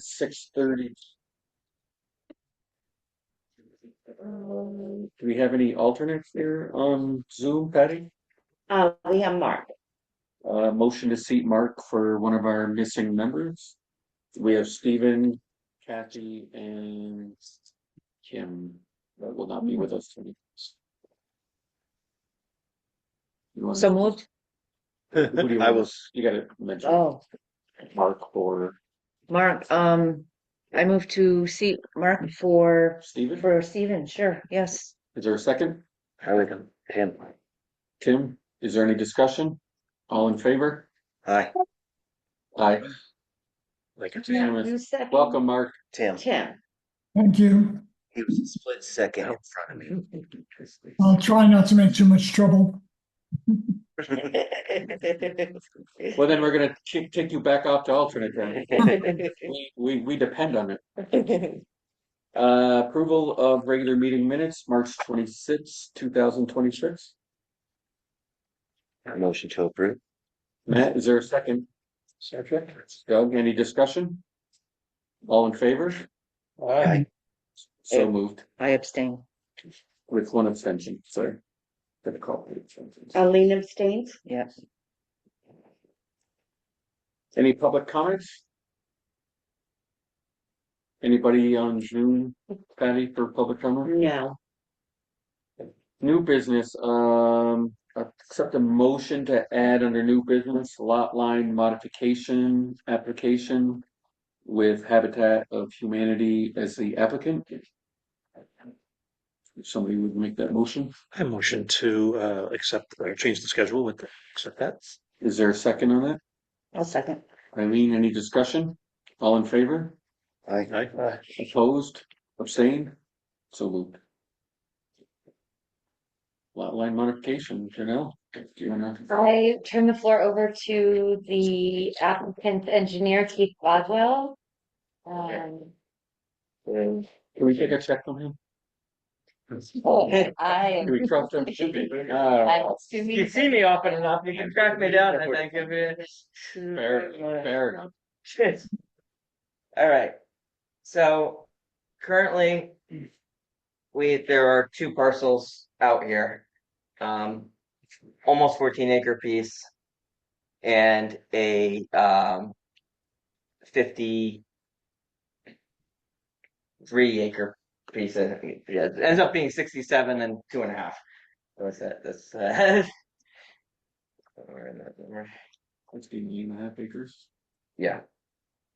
6:30. Do we have any alternates there on Zoom, Patty? We have Mark. Motion to seat Mark for one of our missing members. We have Stephen, Kathy, and Kim that will not be with us tonight. So moved. Who do you I want? was. You gotta mention Oh, Mark or Mark, I moved to seat Mark for Stephen. Steven, sure, yes. Is there a second? I like him. Tim, is there any discussion? All in favor? Hi. Aye. Like Who's Unanimous. second? Welcome, Mark. Tim. Tim. Thank you. He was a split second in front of me. I'll try not to make too much trouble. Well, then we're gonna take you back off to alternate then. We depend on it. Approval of regular meeting minutes, March 26, 2026. Motion to approve. Matt, is there a second? Second. Doug, any discussion? All in favor? Aye. So moved, I abstain. with one abstention, sorry. Gonna call it abstentions. Aline abstains? Yes. Any public comments? Anybody on Zoom, Patty, for public comment? No. New business, accept a motion to add under new business lot line modification application with Habitat of Humanity as the applicant. If somebody would make that motion, I motion to accept or change the schedule with accept that. is there a second on that? I'll second. Eileen, any discussion? All in favor? Aye. Opposed? Abstained? So moved. Lot line modification, Janelle, do you wanna? I turn the floor over to the applicant's engineer, Keith Boswell. Can we take a check from him? I Can we trust him? You see me often enough, you can track me down, I think, if Fair enough. All right. So currently, there are two parcels out here. Almost 14-acre piece and a 53-acre piece. I think. Yeah, it ends up being 67 and 2.5. So what's that? That's where in that number? 16.5 acres. Yeah,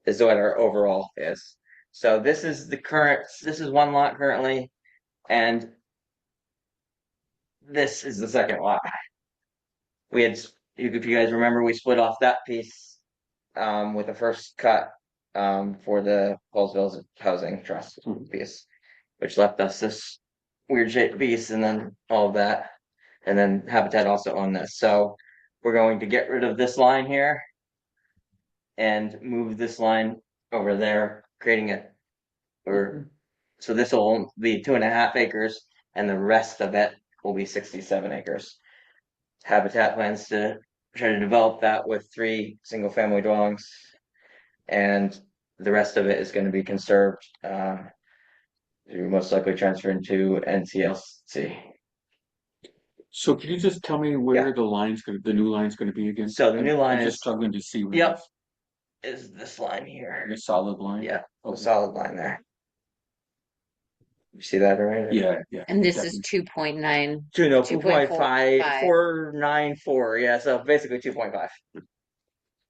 is what our overall is. So this is this is one lot currently, and this is the second lot. We had, if you guys remember, we split off that piece with the first cut for the Paulsville Housing Trust piece, which left us this weird shaped piece and then all of that. And then Habitat also owned this. So we're going to get rid of this line here and move this line over there, creating it. So this will be 2.5 acres, and the rest of it will be 67 acres. Habitat plans to try to develop that with 3 single-family dwellings, and the rest of it is going to be conserved. Most likely transfer into NCLC. So can you just tell me where the new line's gonna be again? So the new line I'm just is, struggling to see. yep, is this line here. The solid line? Yeah, the Okay. solid line there. You see that right? Yeah. and this is 2.9. 2.5494. Yeah, so basically 2.5.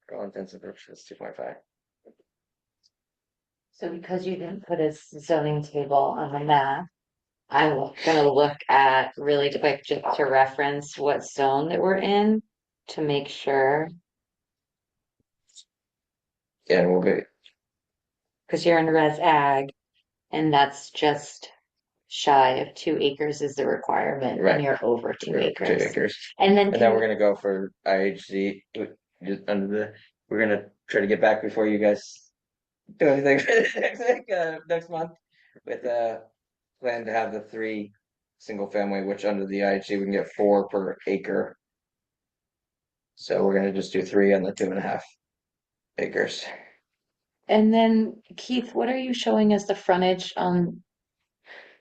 For all intents and purposes, 2.5. So because you didn't put a zoning table on the map, I'm gonna look at really quick just to reference what zone that we're in to make sure, Yeah, and we'll be because you're in res ag, and that's just shy of 2 acres is the requirement, Right. and you're over 2 acres. 2 acres. And then, And then we're gonna go for IHC we're gonna try to get back before you guys do anything next month with plan to have the 3 single family, which under the IHC we can get 4 per acre. So we're gonna just do 3 on the 2.5 acres. And then Keith, what are you showing as the frontage on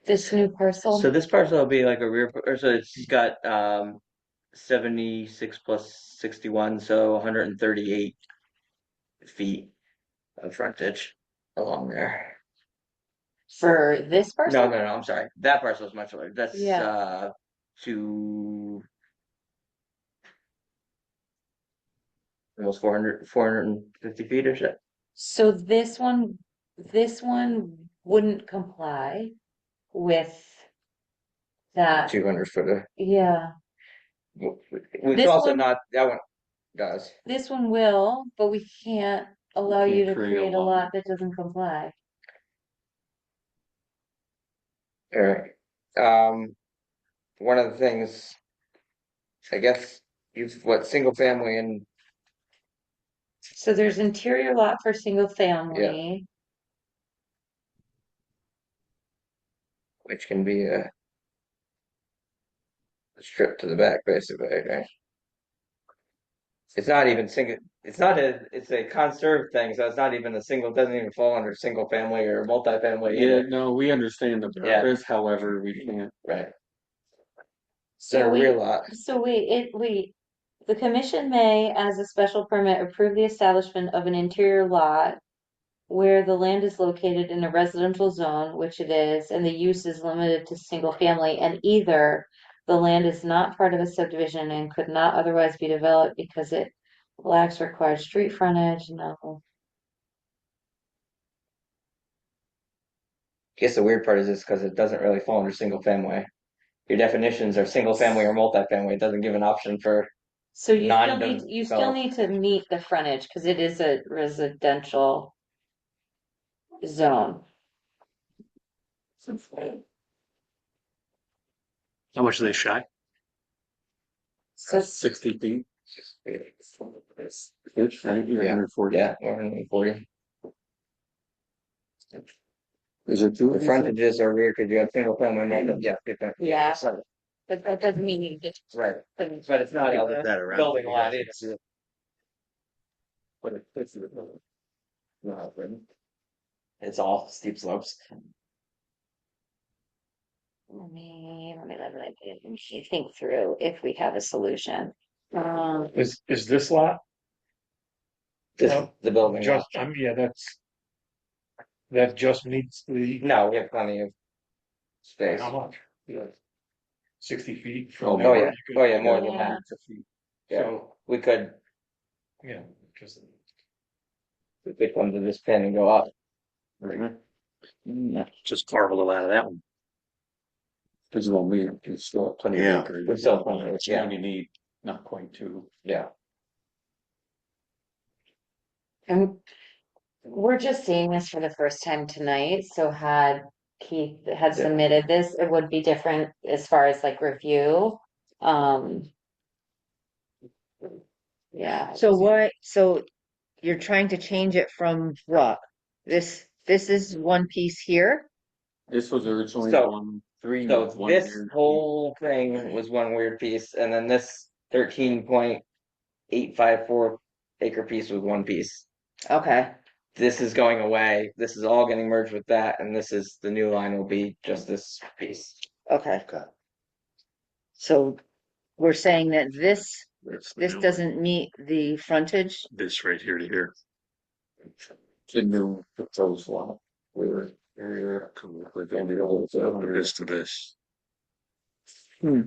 this new parcel? So this parcel will be like a rear, or so it's got 76 plus 61, so 138 feet of frontage along there. For this No, parcel? no, no, I'm sorry. That parcel is much larger. That's Yeah. to almost 450 feet or so. So this one wouldn't comply with that. 200 foot. Yeah, Which This also one- not, that one does. this one will, but we can't allow you can't to create a create a lot. lot that doesn't comply. Alright. One of the things, I guess, you've what single family and So there's interior lot for single family. which can be a strip to the back, basically, right? It's not even single. It's not a. It's a conserved thing, so it's not even a single. Doesn't even fall under single family or multifamily Yeah, either. no, we understand the Yeah. purpose, however, we can't. Right. So So a wait, rear lot. so wait. The commission may, as a special permit, approve the establishment of an interior lot where the land is located in a residential zone, which it is, and the use is limited to single family, and either the land is not part of a subdivision and could not otherwise be developed because it lacks required street frontage, no. I guess the weird part is this because it doesn't really fall under single family. Your definitions are single family or multifamily. It doesn't give an option for. So you still Non-dem- need, you still so- need to meet the frontage, because it is a residential zone. How much are they shy? So 60 feet. It's right, you're Yeah. 140. Yeah, 140. Is it two? The frontages are rear because you have single family. Yeah. Yeah. Sorry. but that doesn't mean you get. Right. But it's not a That around. building lot either. But it fits the no, right? It's all steep slopes. Let me think through if we have a solution. Is this lot? This No, the building lot. Just, yeah, that just meets the, No, we have plenty of space. how much? 60 feet Oh, from Oh there. yeah, you could- oh yeah, more than Yeah. that. Yeah, So, we could yeah, just, come to this pin and go up. Just carve a little out of that one. Because when we can still have plenty Yeah. of acres. We still have plenty of- It's yeah. only need not quite two. Yeah. And we're just seeing this for the first time tonight, so had Keith had Yeah. submitted this, it would be different as far as like review. Yeah. So you're trying to change it from what? This is one piece here? This was originally So- 1-3. So with one this year. whole thing was one weird piece, and then this 13.854 acre piece was one piece. Okay, This is going away. This is all getting merged with that, and this is the new line will be just this piece. okay. So we're saying that this That's the this new one. doesn't meet the frontage? This right here to here. The new proposed lot. We were with the old. This to this. Hmm.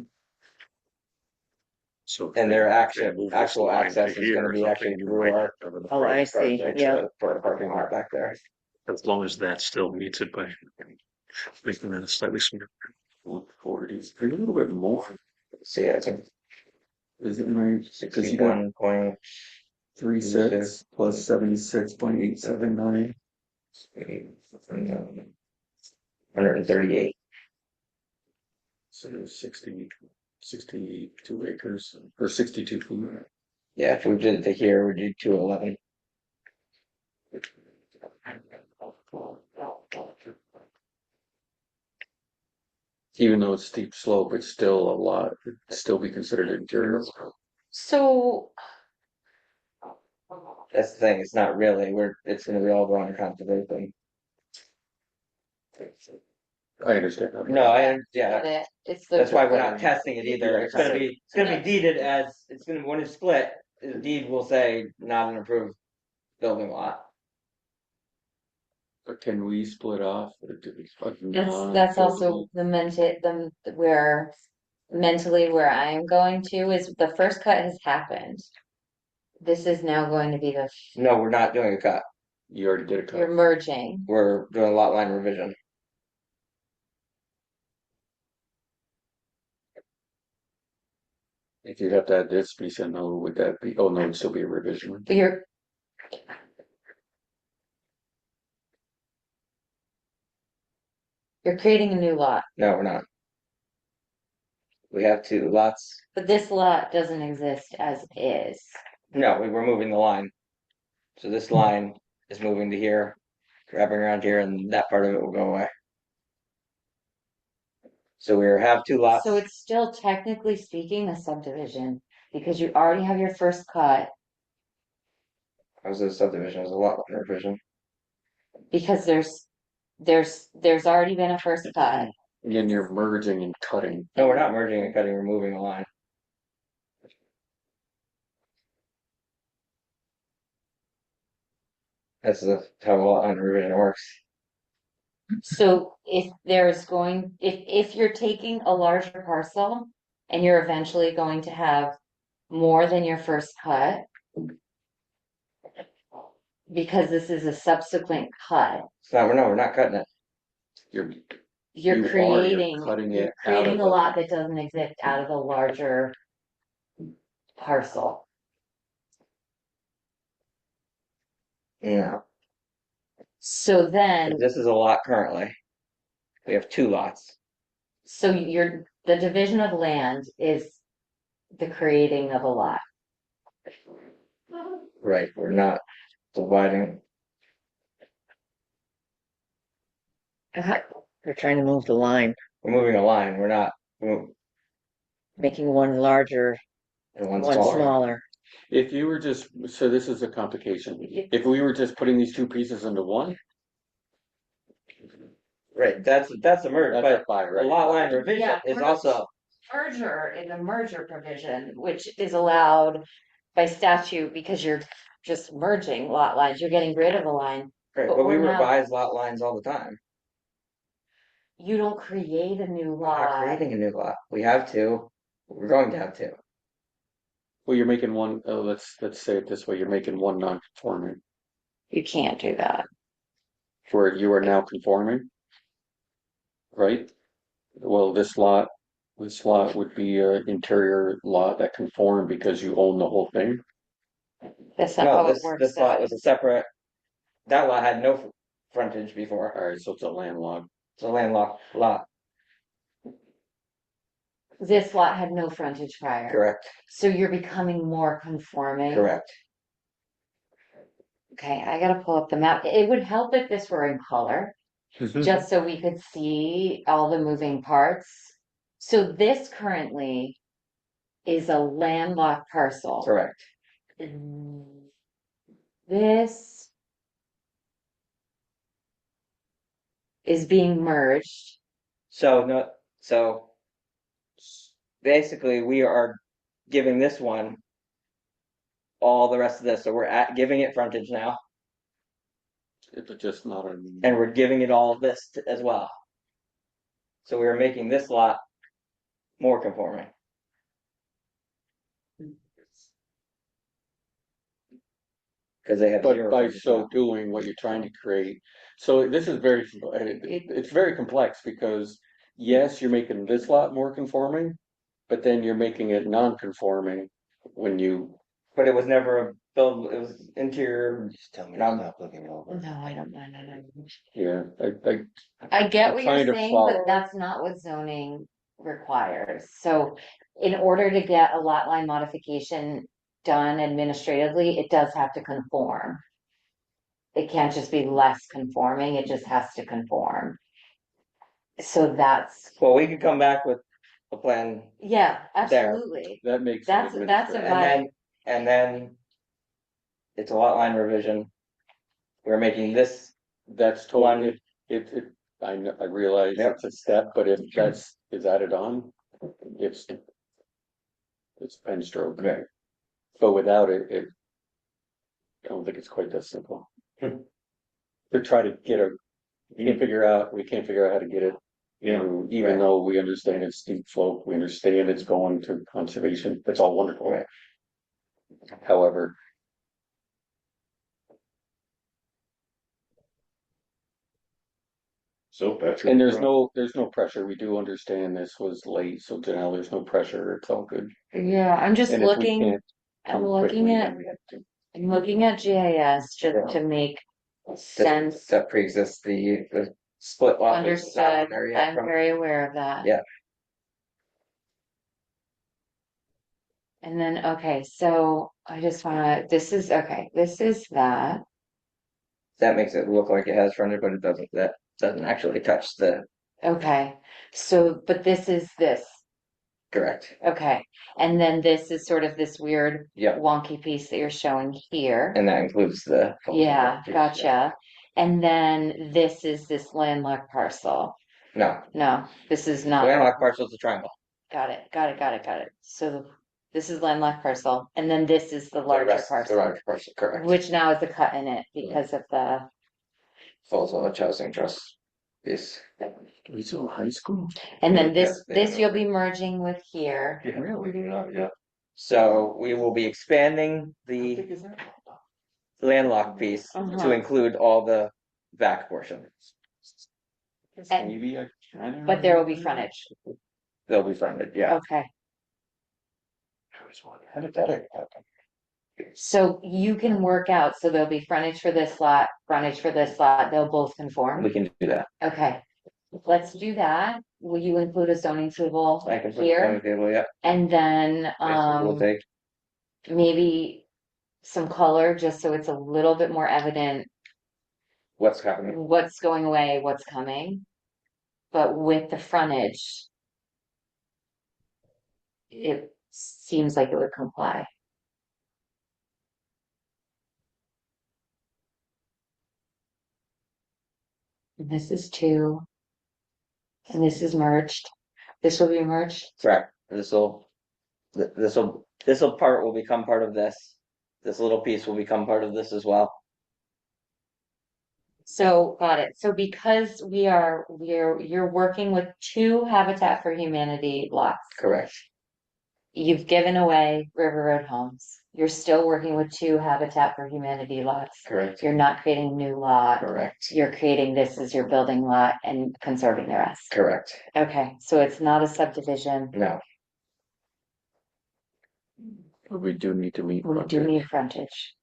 So. And their they move this actual line to access is here gonna or be something, actually you through might our cover the Oh, I see, project yeah. for the parking lot back there. As long as that still meets it by making that slightly smaller. 140s, a little bit more. So yeah, it's a Is it right? Because you got 61.36 36 plus 76.879. 138. So 62 acres or 62 feet. Yeah, if we did it to here, we'd do 211. Even though it's steep slope, it's still a lot. It'd still be considered interior. So That's the thing, it's not really, it's gonna be all going to conservation. I understand. that. No, Get it. It's the. that's why we're not testing it either, Yeah, it's gonna be deeded as, when it's split, the deed will say not an approved building lot. But can we split off? Or do we fucking That's also where mentally where I am going to is the first cut has happened. This is now going to be No, we're not doing a cut, You already did a cut. you're merging. we're doing a lot line revision. If you'd have to add this piece, and no, would that be? Oh no, it'd still be a revision. But you're creating a new lot, No, we're not. We have two lots, but this lot doesn't exist as is. no, we're moving the line. So this line is moving to here, wrapping around here, and that part of it will go away. So we have two lots. So it's still technically speaking a subdivision because you already have your first cut I was a subdivision, it was a lot line revision. because there's already been a first cut. And you're merging and cutting. No, we're not merging and cutting, we're moving a line. That's how a lot line revision works. So if you're taking a larger parcel and you're eventually going to have more than your first cut, because this is a subsequent cut, So no, we're not cutting it. You're you're You are, you're creating cutting you're it out creating of a lot that doesn't exist out of the larger parcel. No, So then, this is a lot currently. We have two lots. so the division of land is the creating of a lot. Right, we're not dividing. They're trying to move the line, We're moving a line, we're not making one larger, and one one smaller. smaller. If you were just, so this is a complication. If we were just putting these two pieces into one, Right, that's the merge, that's but a five, the right? lot line revision Yeah, is merge. also, Merger is a merger provision, which is allowed by statute because you're just merging lot lines. You're getting rid of a line. right, But but we we're not- revise lot lines all the time. You don't create a new We're not lot. creating a new lot. We have to. We're going to have to. Well, you're making one, let's say it this way, you're making one non-conforming, You can't do that. where you are now conforming. Right? Well, this lot would be an interior lot that conformed because you own the whole thing. That's not No, how it works. this lot was a separate. That lot had no frontage before. Alright, so it's a landlocked. It's a landlocked lot. This lot had no frontage prior. Correct. So you're becoming more conforming. Correct. Okay, I gotta pull up the map. It would help if this were in color, just so we could see all the moving parts. So this currently is a landlocked parcel. Correct. This is being merged. So no. So basically, we are giving this one all the rest of this. So we're giving it frontage now, It's just not a. and we're giving it all of this as well. So we are making this lot more conforming. Because they have But zero by frontage so now. doing what you're trying to create, so this is very, it's very complex because yes, you're making this lot more conforming, but then you're making it non-conforming when you. But it was never a build. It was interior. Just tell me to Not- stop looking over. No, I don't know. Yeah, I get I'm what trying you're to saying, follow. but that's not what zoning requires. So in order to get a lot line modification done administratively, it does have to conform. It can't just be less conforming, it just has to conform. So that's, Well, we could come back with a plan, yeah, There. absolutely. That makes. That's a and then it's a lot line revision. We're making this, That's totally, I realize Yep. it's a step, but if that's, is added on, it's pen stroke. Right. But without it, I don't think it's quite that simple. To try to get we can't figure out how to get it. Yeah. Even Right. though we understand it's steep slope, we understand it's going to conservation, that's all wonderful. Right. However, So Patrick. and there's no pressure, we do understand this was late, so Janelle, there's no pressure, it's all good. Yeah, I'm just And if we looking, can't I'm come looking quickly, at, then we have to. I'm looking at GIS Yeah. just to make sense. that pre-exists the split lot. that's not Understood. in there yet I'm from- very aware of that. Yeah. And then, okay, so I just wanna, this is that. That makes it look like it has frontage, but it doesn't, that doesn't actually touch the, Okay, so, but this is this. correct, Okay, and then this is sort of this weird yeah, wonky piece that you're showing here. and that includes the. Yeah, gotcha. And then this is this landlocked parcel. No, No, this is the not. landlocked parcel is a triangle. Got it. So this is landlocked parcel, and then this is the larger The parcel, larger parcel, correct. which now is a cut in it because of the, Falls on the housing trust piece. We still high school? and then Yeah, this, they this have you'll be merging with here. Yeah, really, yeah. So we will be expanding the Is that? landlocked piece to Uh-huh. include all the back portion. And- Maybe I can. But there will be frontage. They'll be fronted, yeah. Okay, How did that happen? so you can work out, so there'll be frontage for this lot, frontage for this lot, they'll both conform. We can do that. Okay, let's do that. Will you include a zoning table I can put it on the here? table, yeah. And then, We'll take, maybe some color, just so it's a little bit more evident what's happening. what's going away, what's coming. But with the frontage, it seems like it would comply. And this is two. And this is merged. This will be merged. Correct. This'll part will become part of this. This little piece will become part of this as well. So, got it. So because you're working with two Habitat for Humanity lots. Correct. You've given away River Road homes. You're still working with two Habitat for Humanity lots. Correct. You're not creating a new lot. Correct. You're creating this as your building lot and conserving the rest. Correct. Okay, so it's not a subdivision. No. But we do need to meet. We do need frontage.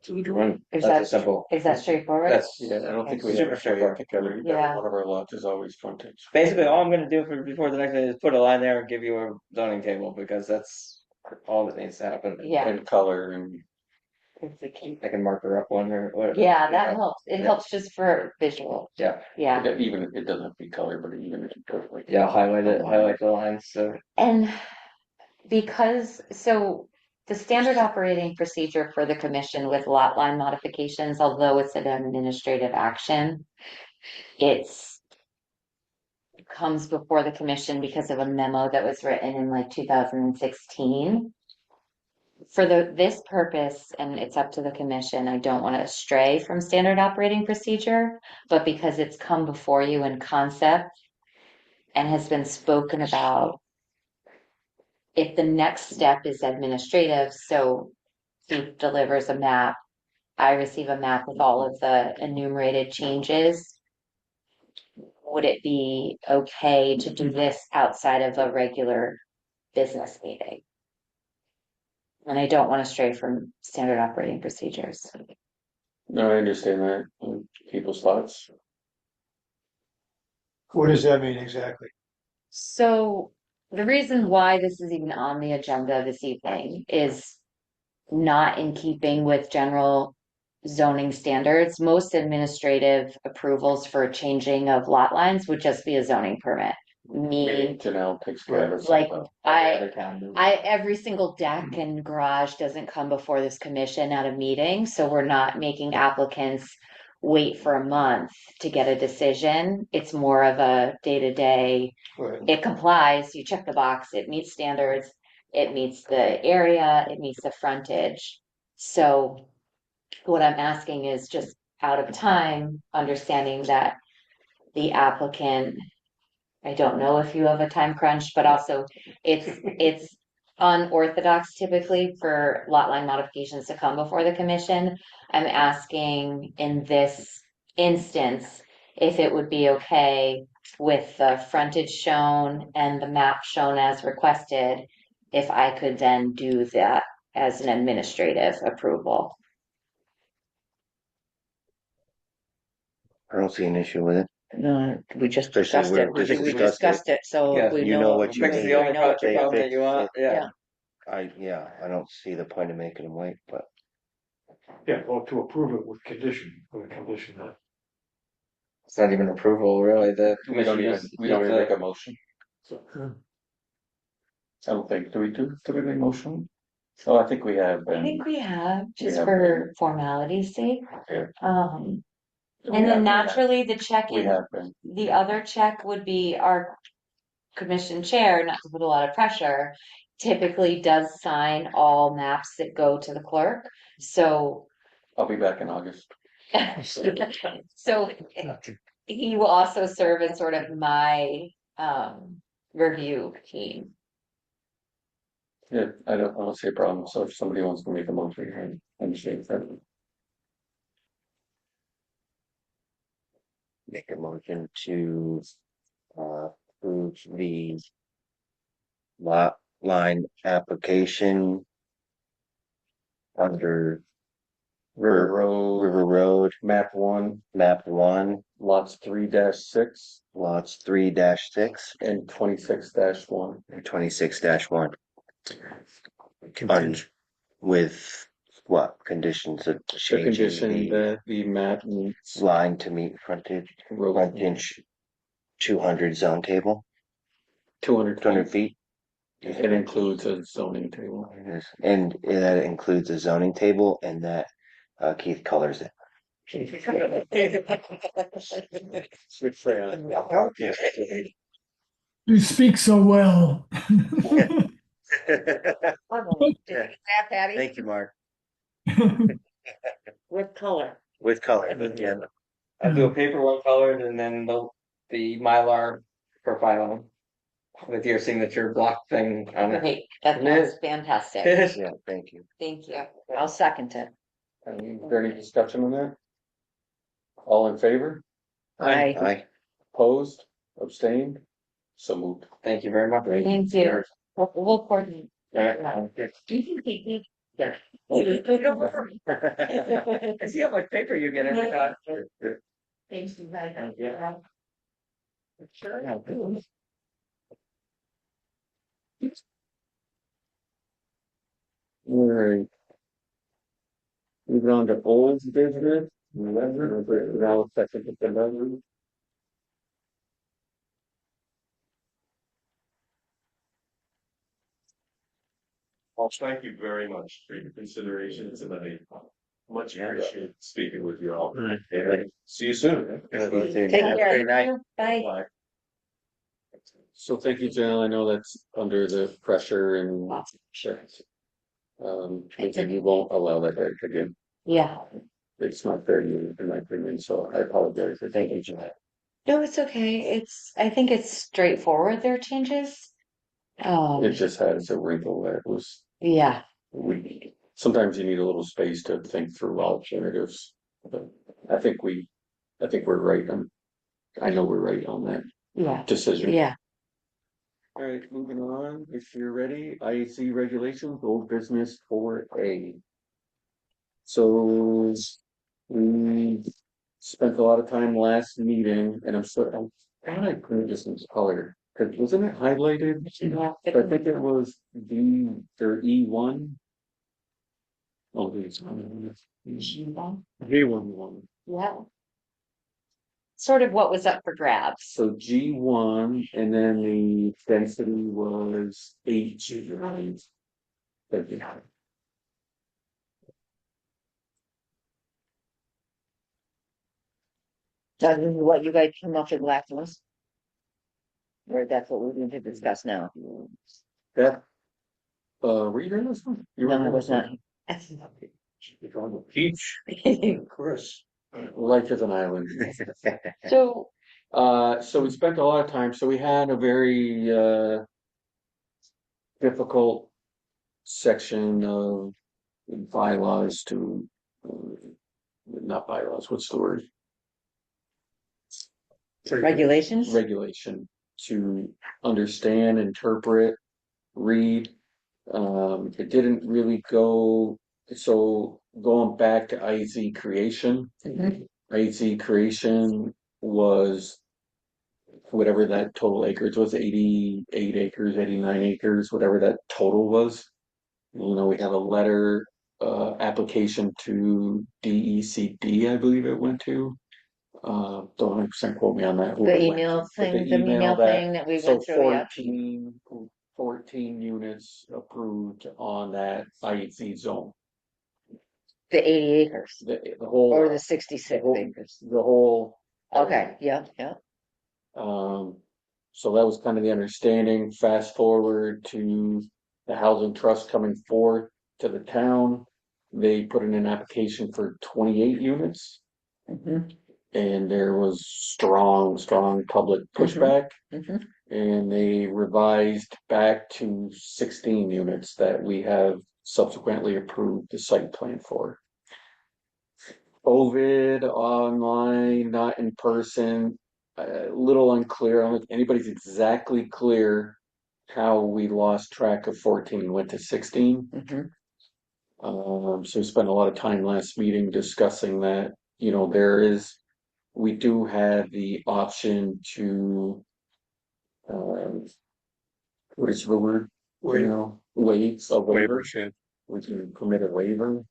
So we can run. Is That's a simple. Is that straightforward? That's Yeah, I don't think we Super have. straightforward. Every Yeah. one of our lots is always frontage. basically all I'm gonna do before the next day is put a line there and give you a zoning table because that's all that needs to happen. Yeah. And color and. It's the key. I can marker up one or whatever. Yeah, that helps. It Yeah. helps just for visual. Yeah. Yeah. Even if it doesn't have to be color, but even if it goes like. Yeah, I'll highlight the lines. So And because, so the standard operating procedure for the commission with lot line modifications, although it's an administrative action, it's comes before the commission because of a memo that was written in like 2016. For this purpose, and it's up to the commission, I don't want to stray from standard operating procedure, but because it's come before you in concept and has been spoken about, if the next step is administrative, so he delivers a map, I receive a map with all of the enumerated changes, would it be okay to do this outside of a regular business meeting? And I don't want to stray from standard operating procedures. No, I understand that. People's thoughts. What does that mean exactly? So the reason why this is even on the agenda this evening is not in keeping with general zoning standards. Most administrative approvals for changing of lot lines would just be a zoning permit. me. Janelle takes care of it. Like, Other I, every single deck and garage doesn't come before this commission at a meeting, so we're not making applicants wait for a month to get a decision. It's more of a day-to-day, it complies, you check the box, it meets standards, it meets the area, it meets the frontage. So what I'm asking is just out of time, understanding that the applicant, I don't know if you have a time crunch, but also it's unorthodox typically for lot line modifications to come before the commission. I'm asking in this instance if it would be okay with the frontage shown and the map shown as requested, if I could then do that as an administrative approval. I don't see an issue with it. No, we just Especially discussed we're it. just We discussed discussed it, so Yeah, we you know what you Fix need. the only I know what project you're problem that you want, yeah. I don't see the point of making them wait, but Yeah, or to approve it with condition, with a condition that. It's not even approval, really, the We don't commission even, just. we don't even make a motion. So, I don't think, do we make a motion? Oh, I think we have I been. think we have, just have for formality's sake. Yeah. Um, We and then have- naturally, the We check-in, have been. the other check would be our commission chair, not to put a lot of pressure, typically does sign all maps that go to the clerk. So, I'll be back in August. so he will also serve as sort of my review team. Yeah, I don't see a problem. So if somebody wants to make a motion, I understand that. make a motion to approve the lot line application under River Road, River Road, map 1, map 1, lots 3-6 lots 3-6 and 26-1. and 26-1. Contingent. With what conditions of The changing condition the that the map meets line to meet frontage, road frontage 200 zone table, 200 200 feet. It includes a zoning table. And that includes a zoning table and that Keith colors it. You speak so well. Thank you, Mark. With color. With color, yeah. I'll do a paper one colored and then the Mylar for filing. With your signature block thing on it. Great, that's fantastic. Yeah, thank you. Thank you. I'll second it. Is there any discussion on that? All in favor? Aye. Aye. Opposed? Abstained? So moved. Thank you very much. Thank you. We'll coordinate. I see how much paper you get every time. Thank you, guys. Yeah. Alright. Moving on to old business. Now second to the Well, thank you very much for your consideration tonight. Much appreciate speaking with you all. See you soon. Take care. Bye. So thank you, Janelle. I know that's under the pressure and sure. Maybe we won't allow that back again. Yeah. It's not fair to you, in my opinion, so I apologize for taking Janelle. No, it's okay. I think it's straightforward, their changes. It just has a wrinkle that was, Yeah, sometimes you need a little space to think through alternatives. But I think we're right on, I know we're right on that yeah, decision. yeah. All right, moving on, if you're ready, IEC regulations, old business 4A. So we spent a lot of time last meeting and I'm glad I put this in color, because wasn't it highlighted? I think it was D or E1. Oh, it's G1. G11. Yeah. sort of what was up for grabs. So G1, and then the density was 8 G9. That's what you guys came up with last month? Or that's what we're going to discuss now? That, were you here this one? You No, were I here was this not. one? Peach, Chris. Life is an island. So So we spent a lot of time, so we had a very, difficult section of bylaws to, not bylaws, what's the word? Regulations? Regulation to understand, interpret, read. It didn't really go, so going back to IZ creation, IZ creation was whatever that total acreage was, 88 acres, 89 acres, whatever that total was. You know, we have a letter, application to DECD, I believe it went to. Don't 100% quote me on that. who The it went email to, but thing, the email thing that we so went through, yeah. 14 units approved on that IEC zone. The 80 acres The whole. or the 66 acres. The whole. Okay, yeah. So that was kind of the understanding. Fast forward to the housing trust coming forth to the town. They put in an application for 28 units. And there was strong public pushback. And they revised back to 16 units that we have subsequently approved the site plan for. COVID, online, not in person, a little unclear. I don't think anybody's exactly clear how we lost track of 14 and went to 16. So we spent a lot of time last meeting discussing that. You know, we do have the option to, what is the word? You know, waive a waiver. Waivers, yeah. We can permit a waiver.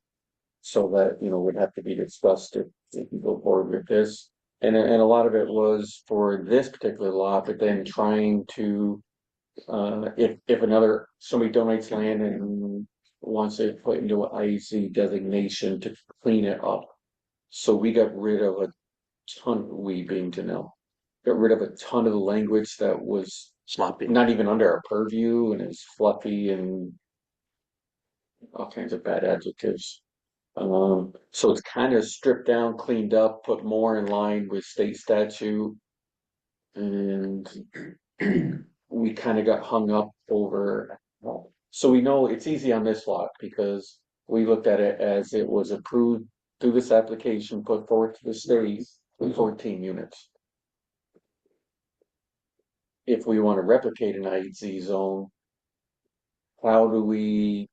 So that, you know, would have to be discussed if you go forward with this. And a lot of it was for this particular lot, but then trying to, if somebody donates land and wants it put into an IEC designation to clean it up. So we got rid of a ton, we being to know, got rid of a ton of the language that was Sloppy. not even under our purview, and it's fluffy and all kinds of bad adjectives. So it's kind of stripped down, cleaned up, put more in line with state statute. And we kind of got hung up over. So we know it's easy on this lot because we looked at it as it was approved through this application, put forward to the state with 14 units. If we want to replicate an IEC zone, how do we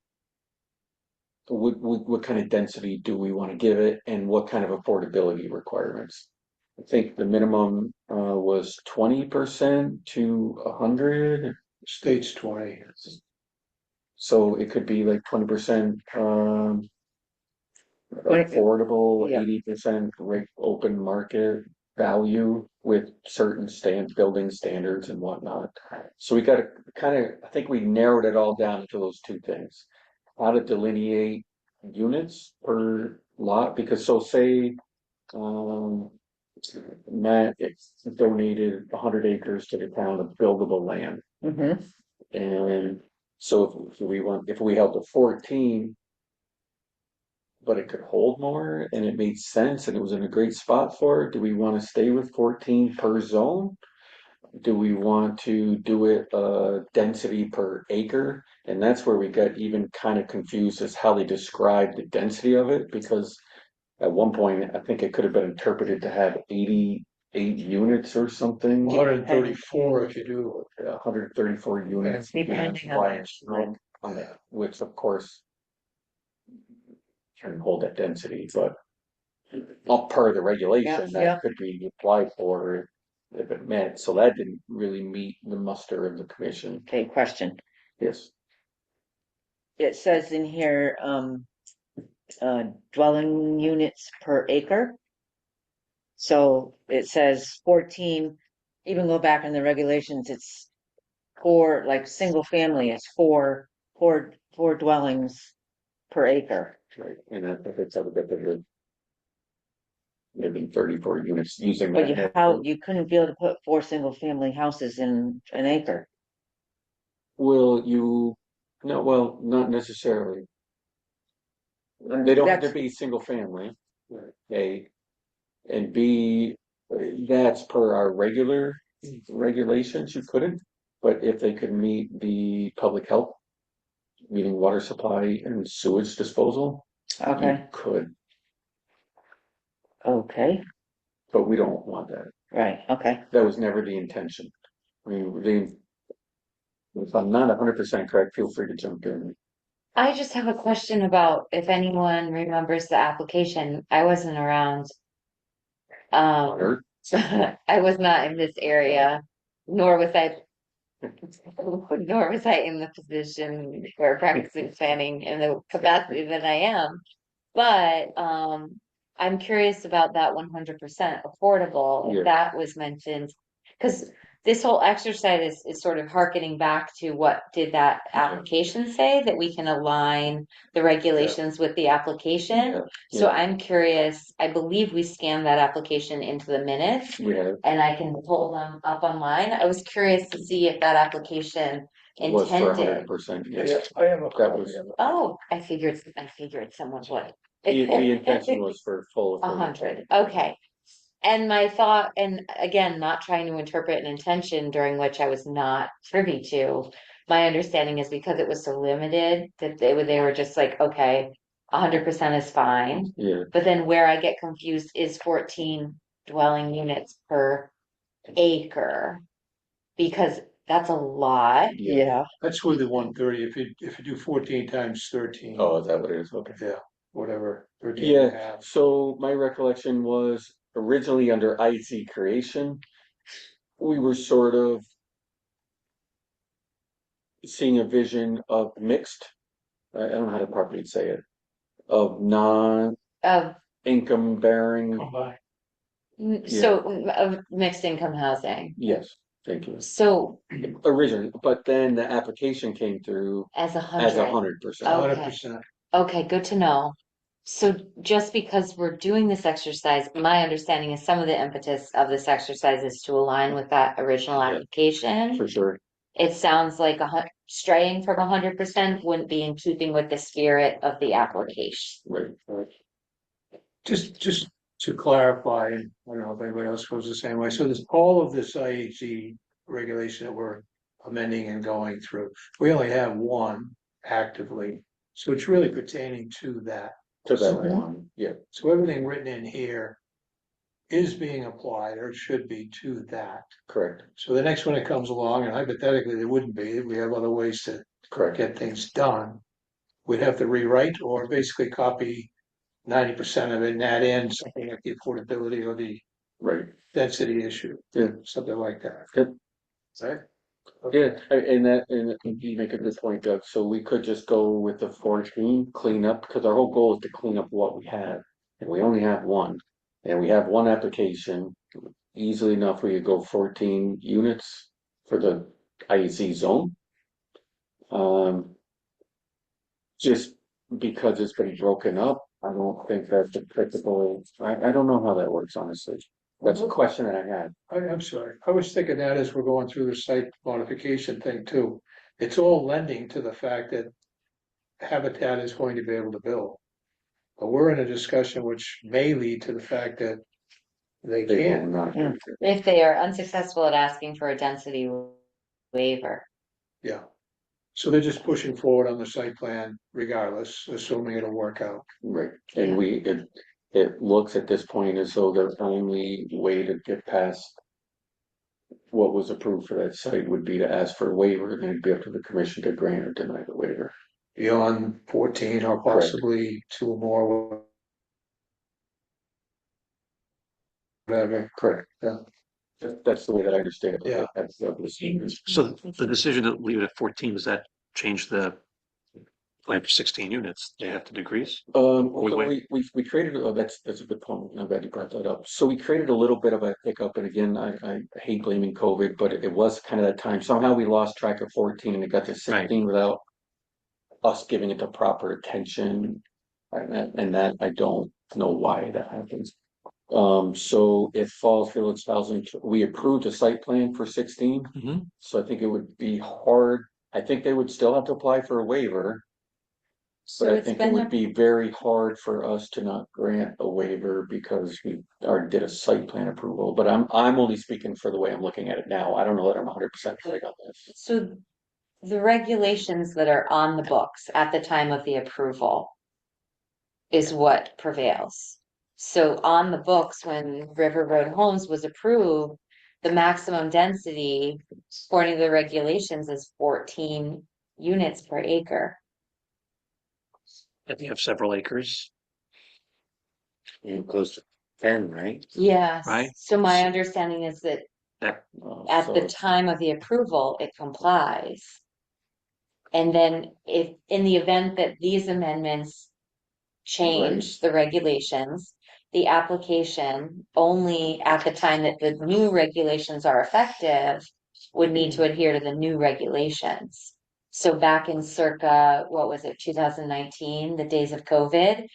what kind of density do we want to give it, and what kind of affordability requirements? I think the minimum was 20% to 100. State's 20. So it could be like 20% 20 affordable, yeah. 80% open market value with certain building standards and whatnot. So we got to kind of, I think we narrowed it all down to those two things. How to delineate units per lot, because so say Matt donated 100 acres to the town of buildable land. And so if we held to 14, but it could hold more and it made sense and it was in a great spot for it, do we want to stay with 14 per zone? Do we want to do it density per acre? And that's where we got even kind of confused as how they describe the density of it, because at one point I think it could have been interpreted to have 88 units or something. 134 if you do. 134 units. Depending on Why it's wrong on that, which of course can hold that density, but not part of the regulation that could be applied for if it met. So that didn't really meet the muster of the commission. Okay, question. Yes. It says in here, dwelling units per acre. So it says 14, even go back in the regulations, it's four, like, single family, it's four dwellings per acre. Right, and if it's a bit bigger. Maybe 34 units using But that. you couldn't be able to put four single family houses in an acre. Will you, no, well, not necessarily. They don't have to That's- be single family, A, and B, that's per our regular regulations, you couldn't. But if they could meet the public health, meaning water supply and sewage disposal, you Okay, could, okay, but we don't want that. right, okay. That was never the intention. I mean, if I'm not 100% correct, feel free to jump in. I just have a question about if anyone remembers the application. I wasn't around. Or- I was not in this area, nor was I nor was I in the position for practicing planning in the capacity that I am. But I'm curious about that 100% affordable, Yeah. if that was mentioned. Because this whole exercise is sort of hearkening back to what did that application say, that we can align the regulations with the application. Yeah, So yeah. I'm curious, I believe we scanned that application into the minutes Yeah, and I can pull them up online. I was curious to see if that application was for intended. 100%, Yeah, yes. I have a That copy was- of it. Oh, I figured someone would. The intention was for full. 100, okay. And my thought, and again, not trying to interpret an intention during which I was not privy to. My understanding is because it was so limited that they were just like, okay, 100% is fine. Yeah, But then where I get confused is 14 dwelling units per acre. Because that's a lot. yeah. That's with the 130, if you do 14 times 13. Oh, is that what it is? Okay. Yeah, whatever, 13 and a Yeah, half. so my recollection was originally under IC creation, we were sort of seeing a vision of mixed, I don't know how to properly say it, of non-income Of bearing. Combined. of mixed income housing. Yes, thank you. So Originally, but then the application came through as a as 100. 100%. Okay. 100%. Okay, good to know. So just because we're doing this exercise, my understanding is some of the impetus of this exercise is to align with that original Yeah. application. For sure. It sounds like straying from 100% wouldn't be in keeping with the spirit of the application. Right. Just to clarify, and I don't know if anybody else goes the same way, so there's all of this IHC regulation that we're amending and going through. We only have one actively, so it's really pertaining to that. To that So- one, yeah, So everything written in here is being applied or should be to that. correct, So the next one that comes along, and hypothetically there wouldn't be, we have other ways to correct. get things done. We'd have to rewrite or basically copy 90% of it and add in something like the affordability or the Right, density issue. Yeah. Something like that. Good. Right? yeah, and you make a good point, Doug, so we could just go with the 14, clean up, because our whole goal is to clean up what we have. And we only have one, and we have one application, easily enough, we could go 14 units for the IEC zone. Just because it's been broken up, I don't think that's applicable, I don't know how that works, honestly. That's a question that I had. I'm sorry. I was thinking that as we're going through the site modification thing too. It's all lending to the fact that Habitat is going to be able to build. But we're in a discussion which may lead to the fact that they They will can't. not. Yeah. If they are unsuccessful at asking for a density waiver. Yeah. So they're just pushing forward on the site plan regardless, assuming it'll work out. Right, and it looks at this point as though the only way to get past what was approved for that site would be to ask for a waiver, and it'd be up to the commission to grant or deny the waiver. Beyond 14 or possibly two more. Whatever. Correct. Yeah. That's the way that I understand it. Yeah. That's what was seen. So the decision to leave it at 14, does that change the plan for 16 units, they have to decrease. So wait. we created, oh, that's a good point. I'm glad you brought that up. So we created a little bit of a hiccup, and again, I hate blaming COVID, but it was kind of that time. Somehow we lost track of 14 and it got to 16 without us giving it the proper attention. And that I don't know why that happens. So if Falls Village Housing, we approved a site plan for 16. Mhm. So I think it would be hard. I think they would still have to apply for a waiver. So But I it's think it been, would be very hard for us to not grant a waiver because we already did a site plan approval. But I'm only speaking for the way I'm looking at it now. I don't know that I'm 100% right on this. So the regulations that are on the books at the time of the approval is what prevails. So on the books, when River Road Homes was approved, the maximum density, according to the regulations, is 14 units per acre. And you have several acres, And close to 10, right? Yes. Right. So my understanding is that at the So time of the approval, it complies. And then if, in the event that these amendments change the regulations, the application only at the time that the new regulations are effective would need to adhere to the new regulations. So back in circa, what was it, 2019, the days of COVID,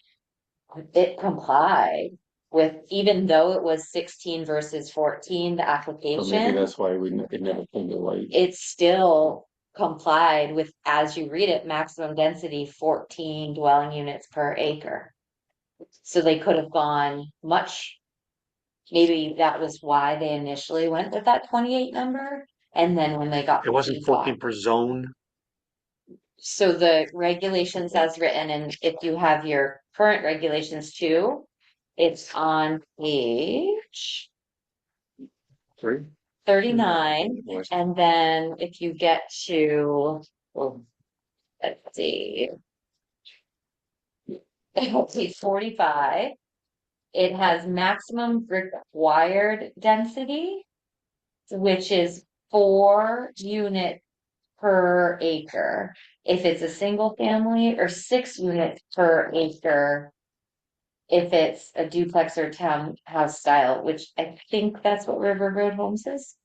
it complied with, even though it was 16 versus 14, the maybe application, that's why it never came to light. it still complied with, as you read it, maximum density 14 dwelling units per acre. So they could have gone much, maybe that was why they initially went with that 28 number. And then when they got it wasn't feedback. 14 per zone. So the regulations as written, and if you have your current regulations too, it's on page 39. And then if you get to, let's see, page 45, it has maximum required density, which is 4 units per acre. If it's a single family, or 6 units per acre if it's a duplex or townhouse style, which I think that's what River Road Homes is.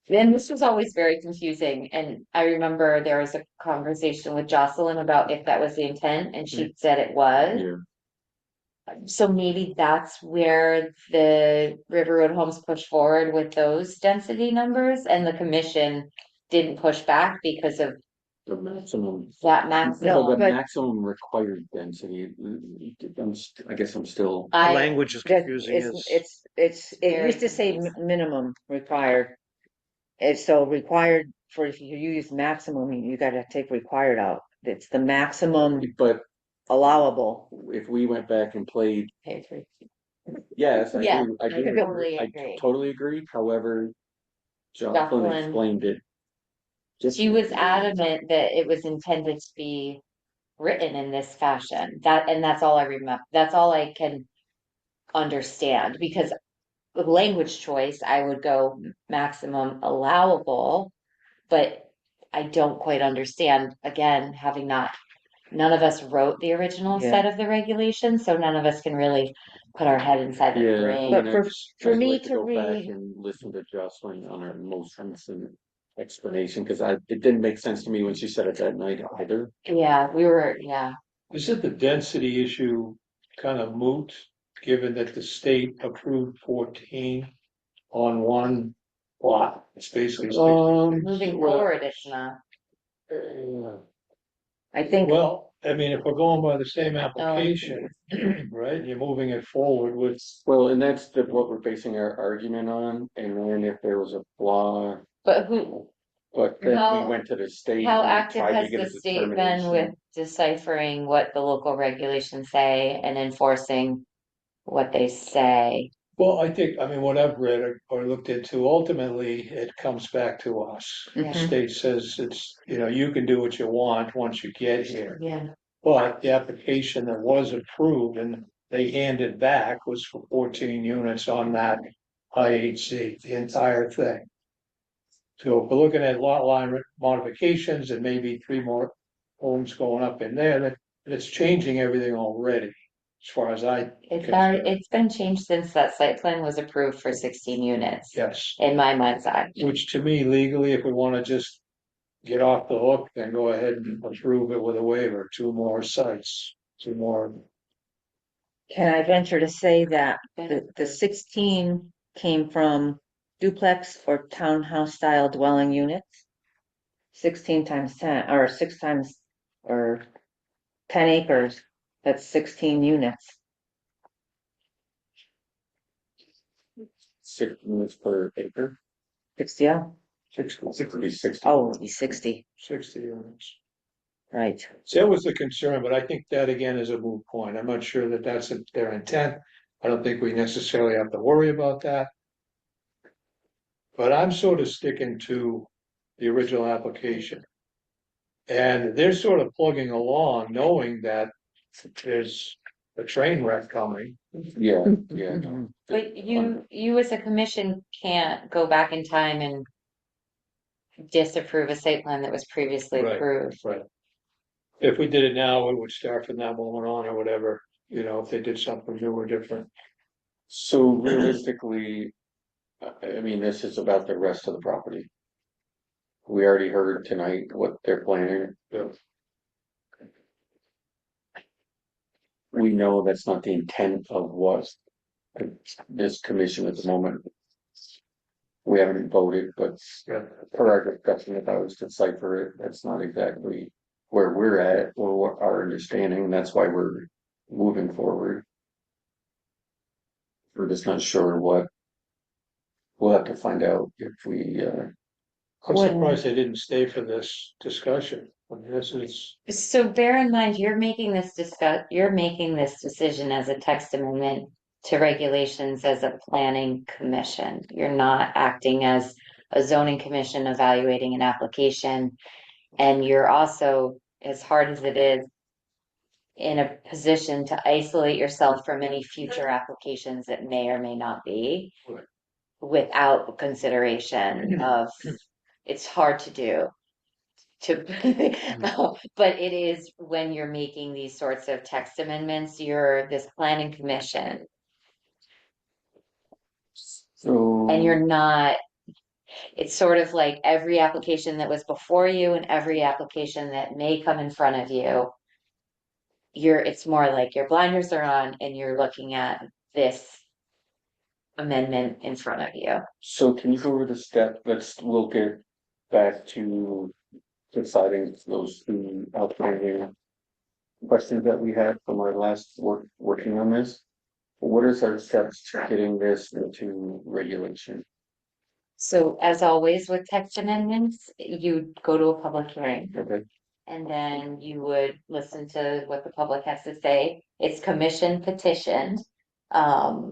And this was always very confusing, and I remember there was a conversation with Jocelyn about if that was the intent, and she said it was. Yeah. So maybe that's where the River Road Homes pushed forward with those density numbers, and the commission didn't push back because of The maximum. that No, maximum. the but- maximum required density. I guess I'm still. The language is That confusing. it Very used to say confusing. minimum required. It's so required for, if you use maximum, you gotta take required out. It's the maximum But allowable. if we went back and played, Okay, for- yes, Yeah, I I do. totally I agree. totally agree. However, Jocelyn Jocelyn. explained it. She was adamant that it was intended to be written in this fashion. And that's all I remember. That's all I can understand, because with language choice, I would go maximum allowable, but I don't quite understand, again, having none of us wrote the original Yeah. set of the regulations, so none of us can really put our head inside the Yeah, brain. But for I'd me like to go back read, and listen to Jocelyn on her most recent explanation, because it didn't make sense to me when she said it that night either. Yeah, yeah. Isn't the density issue kind of moot, given that the state approved 14 on one lot? It's basically. Moving well, forward, it's not. I think, Well, I mean, if we're going by the same application, right, and you're moving it forward with. Well, and that's what we're basing our argument on, and then if there was a flaw, But then How- we went to the state. how and active tried to has get the a state been determination. with deciphering what the local regulations say and enforcing what they say? Well, I think, I mean, what I've read or looked into, ultimately, it comes back to us. The Mhm. state says it's, you can do what you want once you get here. Yeah. But the application that was approved and they handed back was for 14 units on that IHC, the entire thing. So if we're looking at lot line modifications and maybe 3 more homes going up in there, and it's changing everything already, as far as I. It's been changed since that site plan was approved for 16 units, Yes, in my mind's eye. which to me legally, if we wanna just get off the hook, then go ahead and approve it with a waiver, 2 more sites, 2 more. Can I venture to say that the 16 came from duplex or townhouse style dwelling units? 16 times 10, or 6 times, or 10 acres, that's 16 units. 6 units per acre. 60, yeah. 60. Oh, it'd be 60, 60 units. right. So that was the concern, but I think that again is a moot point. I'm not sure that that's their intent. I don't think we necessarily have to worry about that. But I'm sort of sticking to the original application. And they're sort of plugging along, knowing that there's a train wreck coming. Yeah, yeah. No. But you as a commission can't go back in time and disapprove a site plan that was previously Right. approved. Right. If we did it now, it would start from that moment on or whatever, if they did something new or different. So realistically, I mean, this is about the rest of the property. We already heard tonight what they're planning. Yeah. We know that's not the intent of what this commission at the moment. We haven't voted, but Yeah. per our discussion, if I was to decipher it, that's not exactly where we're at or what our understanding. That's why we're moving forward. We're just not sure what. We'll have to find out if we. I'm surprised they didn't stay for this discussion. I mean, this is, So bear in mind, you're making this decision as a text amendment to regulations as a planning commission. You're not acting as a zoning commission evaluating an application. And you're also, as hard as it is, in a position to isolate yourself from any future applications that may or may not be Right. without consideration of, it's hard to do. But it is when you're making these sorts of text amendments, you're this planning commission So. and you're not, it's sort of like every application that was before you and every application that may come in front of you. It's more like your blinders are on and you're looking at this amendment in front of you. So can you go over the step? We'll get back to deciding those two outstanding questions that we had from our last working on this. What is our steps to getting this into regulation? So as always with text amendments, you go to a public hearing. Okay. And then you would listen to what the public has to say. It's commission petitioned.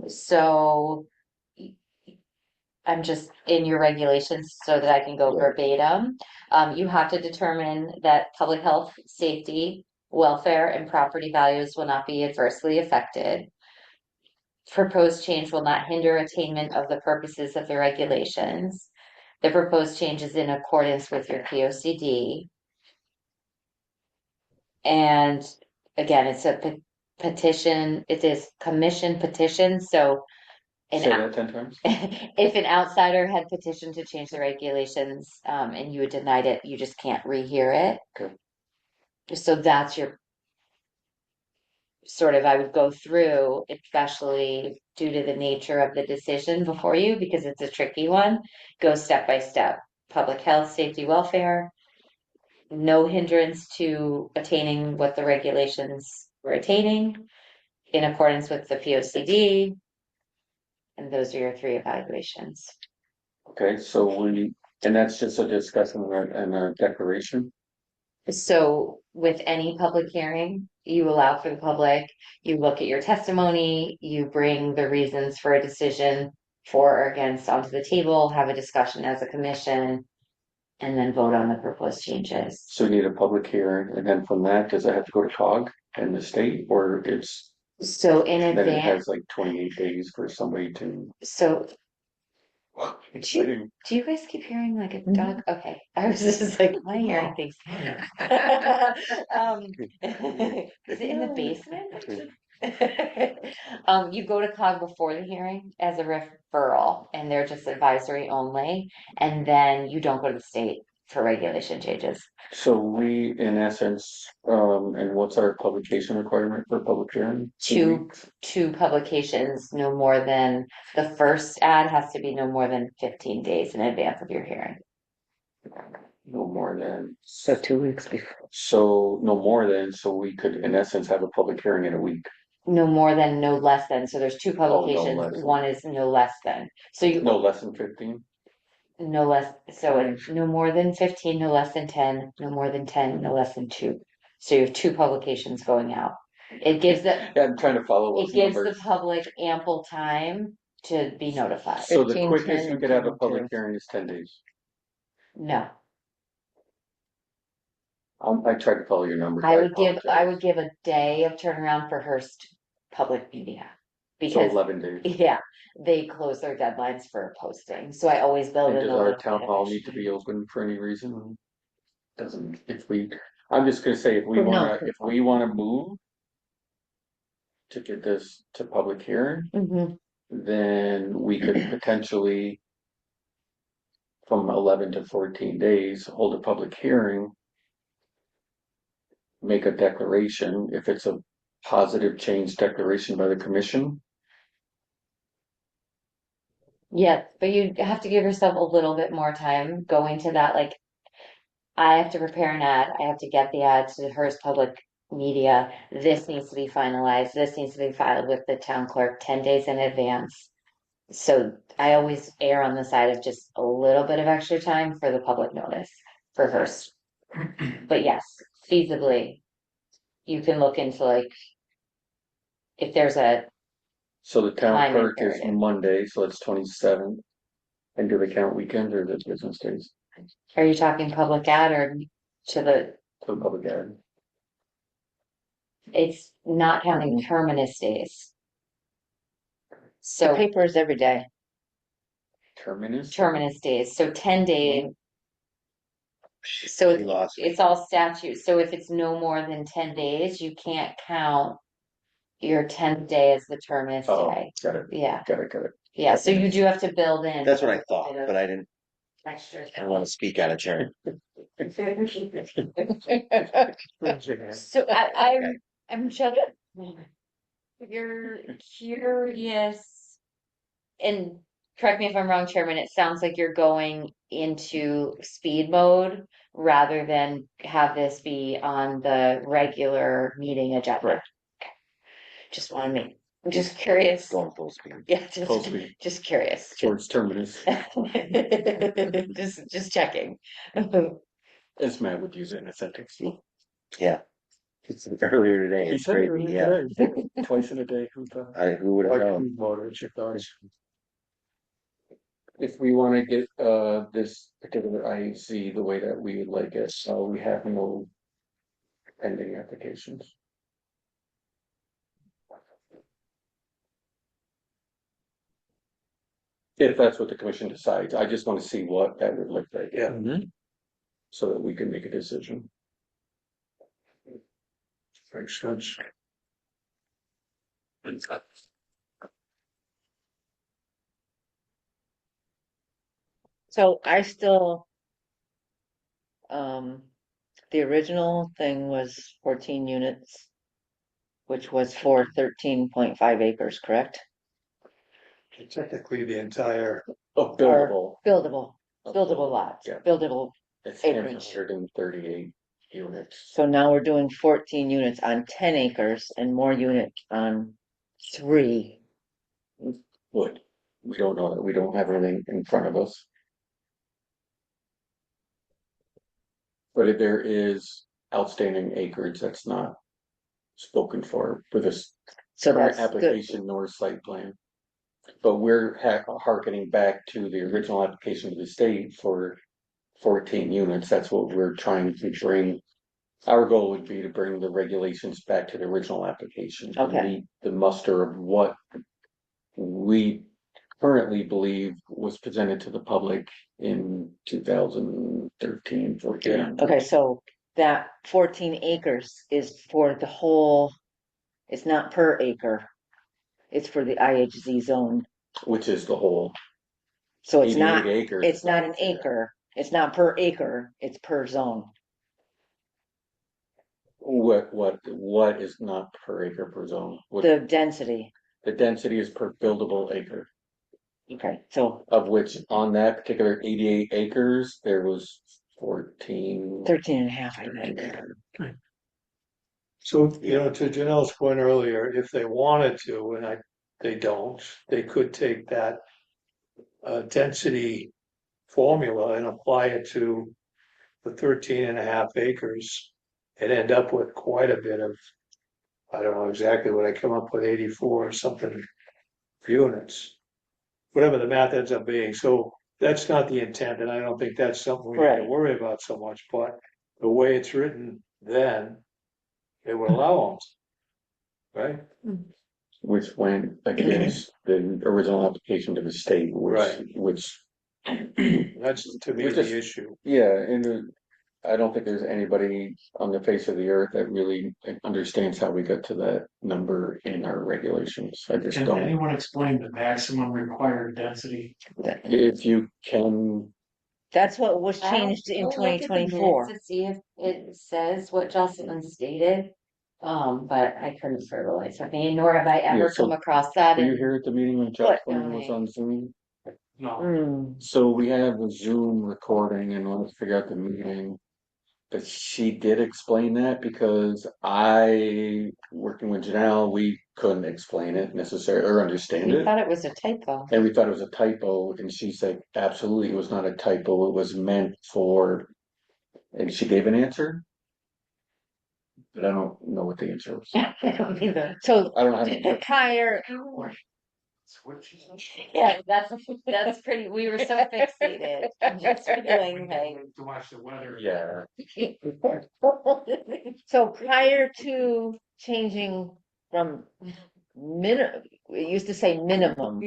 So I'm just in your regulations so that I can go verbatim. You have to determine that public health, safety, welfare, and property values will not be adversely affected. Proposed change will not hinder attainment of the purposes of the regulations. The proposed change is in accordance with your POCD. And again, it's a petition, it is commission petition, so Say that 10 times. if an outsider had petitioned to change the regulations, and you had denied it, you just can't rehear it. Okay. So that's your sort of, I would go through, especially due to the nature of the decision before you, because it's a tricky one, go step by step. Public health, safety, welfare, no hindrance to attaining what the regulations were attaining in accordance with the POCD. And those are your 3 evaluations. Okay, so and that's just a discussion and a declaration. So with any public hearing, you allow for the public, you look at your testimony, you bring the reasons for a decision for or against onto the table, have a discussion as a commission, and then vote on the proposed changes. So you need a public hearing, and then from that, does it have to go to COG and the state, or it's So in then it advance, has like 28 days for somebody to. so Exciting. Do you guys keep hearing like a dog? Okay, I was just like, am I hearing things? Is it in the basement? You go to COG before the hearing as a referral, and they're just advisory only, and then you don't go to the state for regulation changes. So we, in essence, and what's our publication requirement for public hearing? 2 weeks? Two publications, no more than, the first ad has to be no more than 15 days in advance of your hearing. No more than, So 2 weeks before. so no more than, so we could, in essence, have a public hearing in a week. No more than, no less than, so there's two Oh, no publications, less than. one is no less than. So you, No less than 15? no less, so it's no more than 15, no less than 10, no more than 10, no less than 2. So you have two publications going out. It gives the, Yeah, I'm trying to follow it those gives the numbers. public ample time to be notified. So the 15, quickest 10, you and could have a 10, public 2. hearing is 10 days. No, I tried to follow your numbers. I would apologize. give a day of turnaround for Hearst Public Media. So Because, 11 days. yeah, they close their deadlines for posting, so I always build And in does a our little town bit of hall extra need to be time. open for any reason? Doesn't, if we, I'm just gonna say, if we No. wanna move to get this to public hearing, Mhm. then we could potentially from 11 to 14 days, hold a public hearing, make a declaration, if it's a positive change declaration by the commission. Yeah, but you have to give yourself a little bit more time going to that, like, I have to prepare an ad, I have to get the ad to Hearst Public Media, this needs to be finalized, this needs to be filed with the town clerk 10 days in advance. So I always err on the side of just a little bit of extra time for the public notice for Hearst. But yes, feasibly, you can look into like, if there's a, So the town Time clerk is imperative. Monday, so it's 27th. And do they count weekends or the business days are you talking public ad or to the, for the public ad? it's not counting terminus days. The So paper is every day. Terminus? terminus days, so 10 days. So She lost me. it's all statute, so if it's no more than 10 days, you can't count your 10th day as the terminus Oh, day. got it, Yeah, got it, got it. yeah, so you do have to build in. That's what I thought, but I didn't Extra. want to speak out of turn. So I'm just, you're curious, and correct me if I'm wrong, Chairman, it sounds like you're going into speed mode rather than have this be on the regular meeting agenda. Right. Okay. Just want to make, I'm just curious. Going full speed. Yeah, Full speed. just curious. Towards terminus. Just checking. As Matt would use it in a sentence. Yeah. It's earlier today. He It's said it crazy. earlier Yeah. today. Twice in a day. Who thought? Who would have known? Voters, your thoughts. If we want to get this particular IEC the way that we would like it, so we have no pending applications. If that's what the commission decides, I just want to see what that would look like. Yeah. So that we can make a decision. Makes sense. So I still, the original thing was 14 units, which was for 13.5 acres, correct? Technically, the entire, Oh, Or buildable. buildable lots, Yeah. buildable. It's acreage. 138 units. So now we're doing 14 units on 10 acres and more units on 3. Would. We don't know that. We don't have anything in front of us. But if there is outstanding acreage that's not spoken for this So current that's good. application nor site plan. But we're hearkening back to the original application to the state for 14 units. That's what we're trying to bring. Our goal would be to bring the regulations back to the original application. to Okay. meet the muster of what we currently believe was presented to the public in 2013, 14. Okay, so that 14 acres is for the whole, it's not per acre. It's for the IHZ zone. Which is the whole So it's 88 not, acres. it's not an acre. It's not per acre, it's per zone. What is not per acre per zone? The density. The density is per buildable acre, Okay, so of which on that particular 88 acres, there was 14. 13 and a half, I think. So, you know, to Janelle's point earlier, if they wanted to, they don't, they could take that density formula and apply it to the 13 and a half acres and end up with quite a bit of, I don't know exactly what I come up with, 84 or something units. Whatever the math ends up being. So that's not the intent, and I don't think that's something we need to Right. worry about so much, but the way it's written then, it would allow them. Right? Which went against the original application to the state, Right. which That's to me Which is- the issue. yeah, and I don't think there's anybody on the face of the earth that really understands how we got to that number in our regulations. I just Can don't. anyone explain the maximum required density? If you can, That's what was I'll changed in look at the 2024. minutes to see if it says what Jocelyn stated. But I couldn't verbalize something, nor have I ever Yeah, so come across that. were you in- here at the meeting when Jocelyn was on Zoom? No. Hmm. So we have a Zoom recording and let's figure out the meeting. But she did explain that because working with Janelle, we couldn't explain it necessarily or understand We it. thought it was a typo. And we thought it was a typo, and she said, absolutely, it was not a typo, it was meant for, and she gave an answer. But I don't know what the answer was. I don't either. So I don't know how to. prior, Yeah, that's pretty, we were so fixated. Just feeling like. To watch the weather. Yeah, so prior to changing from it used to say minimum.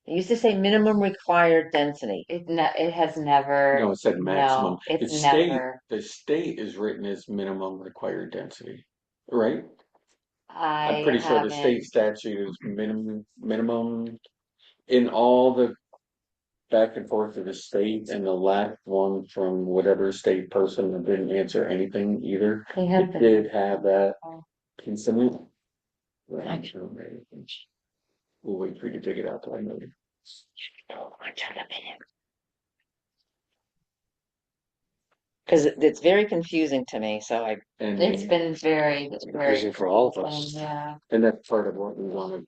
It used to say minimum required density. It has never. no, it said maximum. No, it's The state, never. the state is written as minimum required density, right? I'm I pretty sure the state haven't. statute is minimum in all the back and forth of the state, and the last one from whatever state person that didn't answer anything either. They have It been. did have that Oh. piece in it. We'll wait for you to dig it out till I know it. Because it's very confusing to me, so I, And It's been very, very. Confusing for all of us. Yeah. and that's part of what we wanted.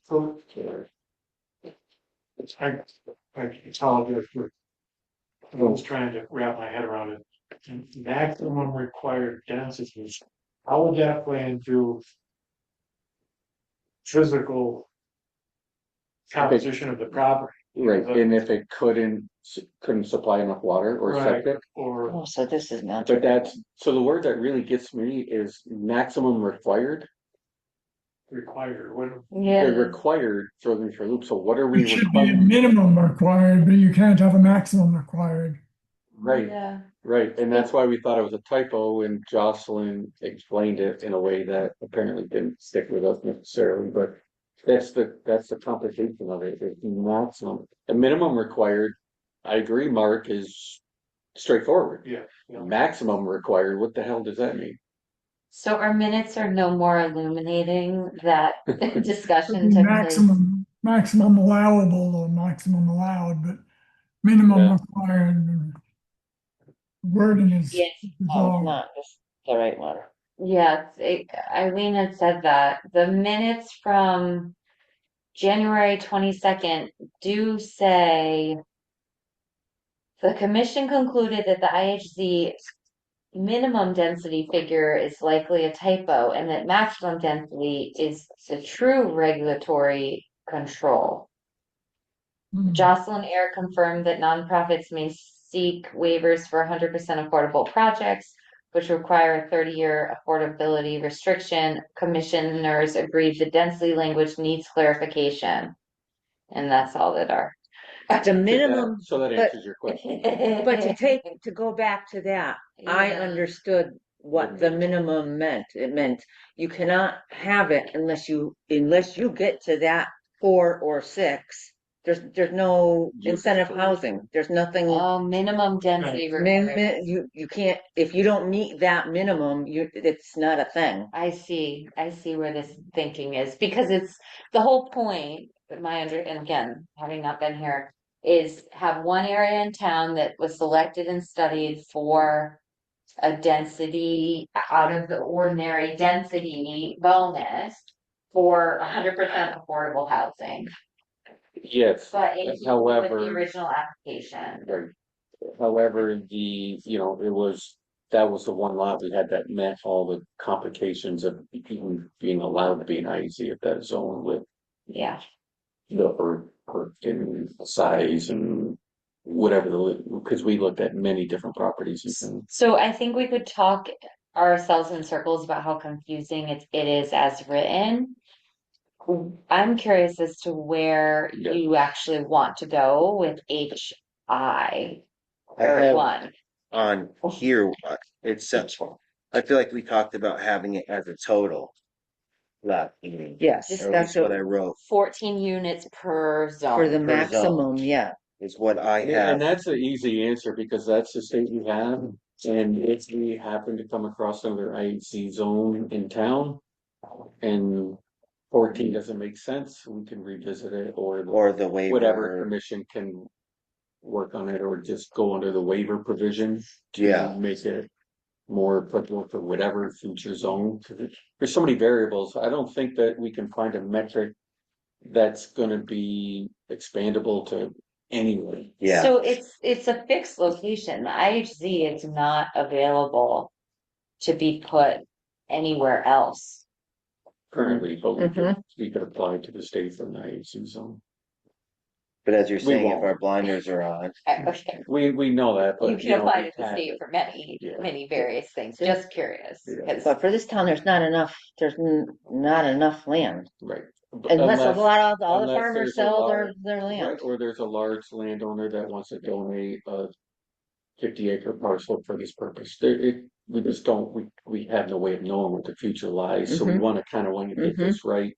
So I apologize for. I was trying to wrap my head around it. Maximum required densities. How would that play into physical composition of the property? Right, and if it couldn't supply enough water or Right. septic. Or oh, so this is not. But so the word that really gets me is maximum required. required, what, Yeah. They're required throws me for a loop. So what are we it should be a requiring? minimum required, but you can't have a maximum required. Right, Yeah. right, and that's why we thought it was a typo, and Jocelyn explained it in a way that apparently didn't stick with us necessarily, but that's the complication of it, is maximum. A minimum required, I agree, Mark, is straightforward. Yeah. Maximum required, what the hell does that mean? So our minutes are no more illuminating that discussion took place. Maximum allowable or maximum allowed, but minimum Yeah. required wording is. Yes. No, it's not just the right one. Yeah, Eileen had said that. The minutes from January 22nd do say the commission concluded that the IHZ minimum density figure is likely a typo and that maximum density is the true regulatory control. Jocelyn Air confirmed that nonprofits may seek waivers for 100% affordable projects, which require a 30-year affordability restriction. Commissioners agreed the density language needs clarification. And that's all that our. The minimum, So that but- answers your question. but to go back to that, I Yeah. understood what the minimum meant. It meant you cannot have it unless you get to that 4 or 6. There's no incentive housing. There's nothing. Oh, minimum density requirements. You can't, if you don't meet that minimum, it's not a thing. I see where this thinking is, because it's the whole point, and again, having not been here, is have one area in town that was selected and studied for a density out of the ordinary density bonus for 100% affordable housing. Yes, But with the however, original application. right. However, that was the one lot we had that met all the complications of even being allowed to be an IEC at that zone with Yeah. the per in size and whatever because we looked at many different properties and So I think we could talk ourselves in circles about how confusing it is as written. I'm curious as to where Yeah. you actually want to go with HI I have one. on here, it's, I feel like we talked about having it as a total. Last meeting. Yes, Or at that's least what I wrote 14 units per zone. for the per maximum, yeah. is what I yeah, and have. that's an easy answer because that's the state we have. And if we happen to come across another IEC zone in town and 14 doesn't make sense, we can revisit it or The waiver. whatever commission can work on it or just go under the waiver provision to Yeah. make it more applicable for whatever future zone. There's so many variables. I don't think that we can find a metric that's going to be expandable to anyone. Yeah. So it's a fixed location. The IHZ is not available to be put anywhere else. Currently, but Mhm. we could apply to the state for an IHC zone. But as you're We saying, if won't. our blinders are on, Okay. We know that, but You can apply to the we've had state it. for many, Yeah. many various things. Just curious. Yeah. 'Cause But for this town, there's not enough land. Right. Unless a lot of all the unless farmers there's a sell large- their Right, land. or there's a large landowner that wants to donate a 50-acre parcel for this purpose. We just don't, we have no way of knowing what the future lies, so we Mhm. want to get this right.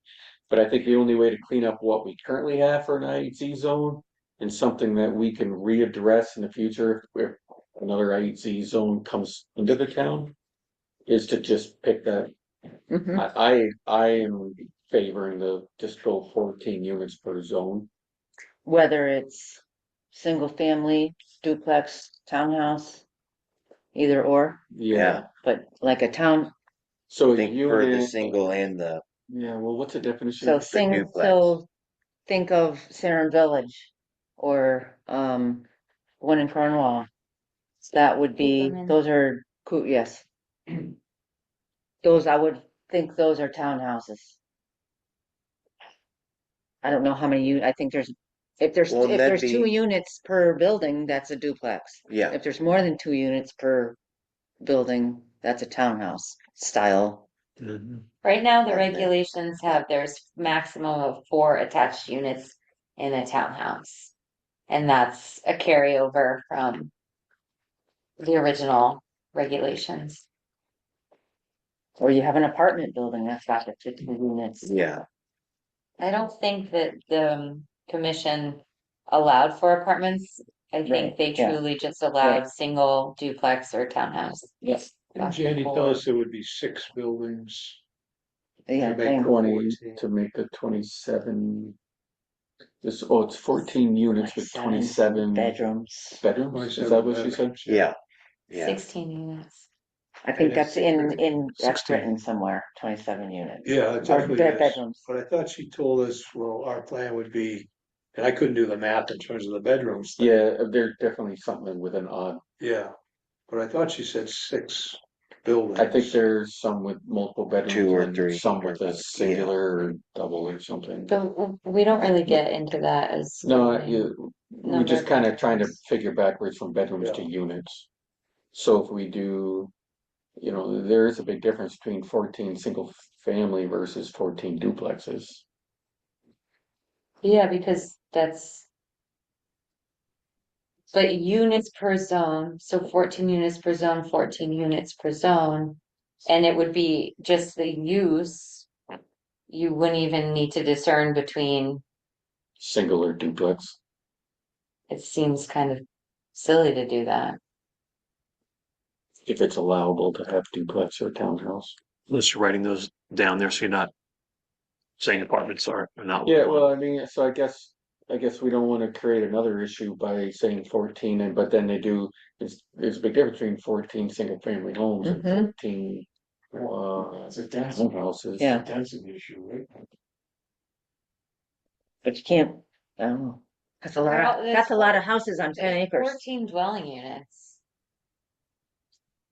But I think the only way to clean up what we currently have for an IHC zone and something that we can readdress in the future if another IHC zone comes into the town is to just pick that. Mhm. I am favoring the just go 14 units per zone. Whether it's single family, duplex, townhouse, either or, Yeah. but like a town, So a think for the unit. single and the Yeah. Well, what's the definition? so duplex. think of Salem Village or one in Cornwall. That would be, Cooperman. those are, yes. Those, I would think those are townhouses. I don't know how many I think if there's Well, that'd 2 be- units per building, that's a duplex. Yeah. If there's more than 2 units per building, that's a townhouse style. right now, the Okay. regulations have there's maximum of 4 attached units in a townhouse. And that's a carryover from the original regulations. Or you have an apartment building that's got the 50 units. Yeah. I don't think that the commission allowed for apartments. I think Right, they yeah. truly just allowed Right. single duplex or townhouse. Yes. And Jenny told us there would be 6 buildings. Yeah, To make thing. 20 to make the 27. It's 14 units with 27 bedrooms. bedrooms. Is that what she said? Yeah. Yeah. 16 units. I think And it's that's that's 16. written somewhere, 27 units. Yeah, it Or definitely is. bedrooms. But I thought she told us, well, our plan would be, and I couldn't do the math in terms of the bedrooms. Yeah, there's definitely something with an odd. Yeah, but I thought she said 6 buildings. I think there's some with multiple bedrooms 2 or and 3 some with or a 5, singular or double or something. So we don't really get into that as. No, we're Number just of kind of trying to bedrooms. figure backwards from bedrooms to Yeah. units. So if we do, there is a big difference between 14 single family versus 14 duplexes. Yeah, because That's. But units per zone, so 14 units per zone, 14 units per zone. And it would be just the use. You wouldn't even need to discern between, Single or duplex. it seems kind of silly to do that. If it's allowable to have duplex or townhouse. Unless you're writing those down there, so you're not saying apartments are not. Yeah, well, I mean, so I guess we don't want to create another issue by saying 14, and but then they do. There's a big difference between 14 single family homes and Mhm. 14 It's a density, townhouses. Yeah. density issue, right? But you can't, I don't know. That's a lot of houses on 10 acres. 14 dwelling units.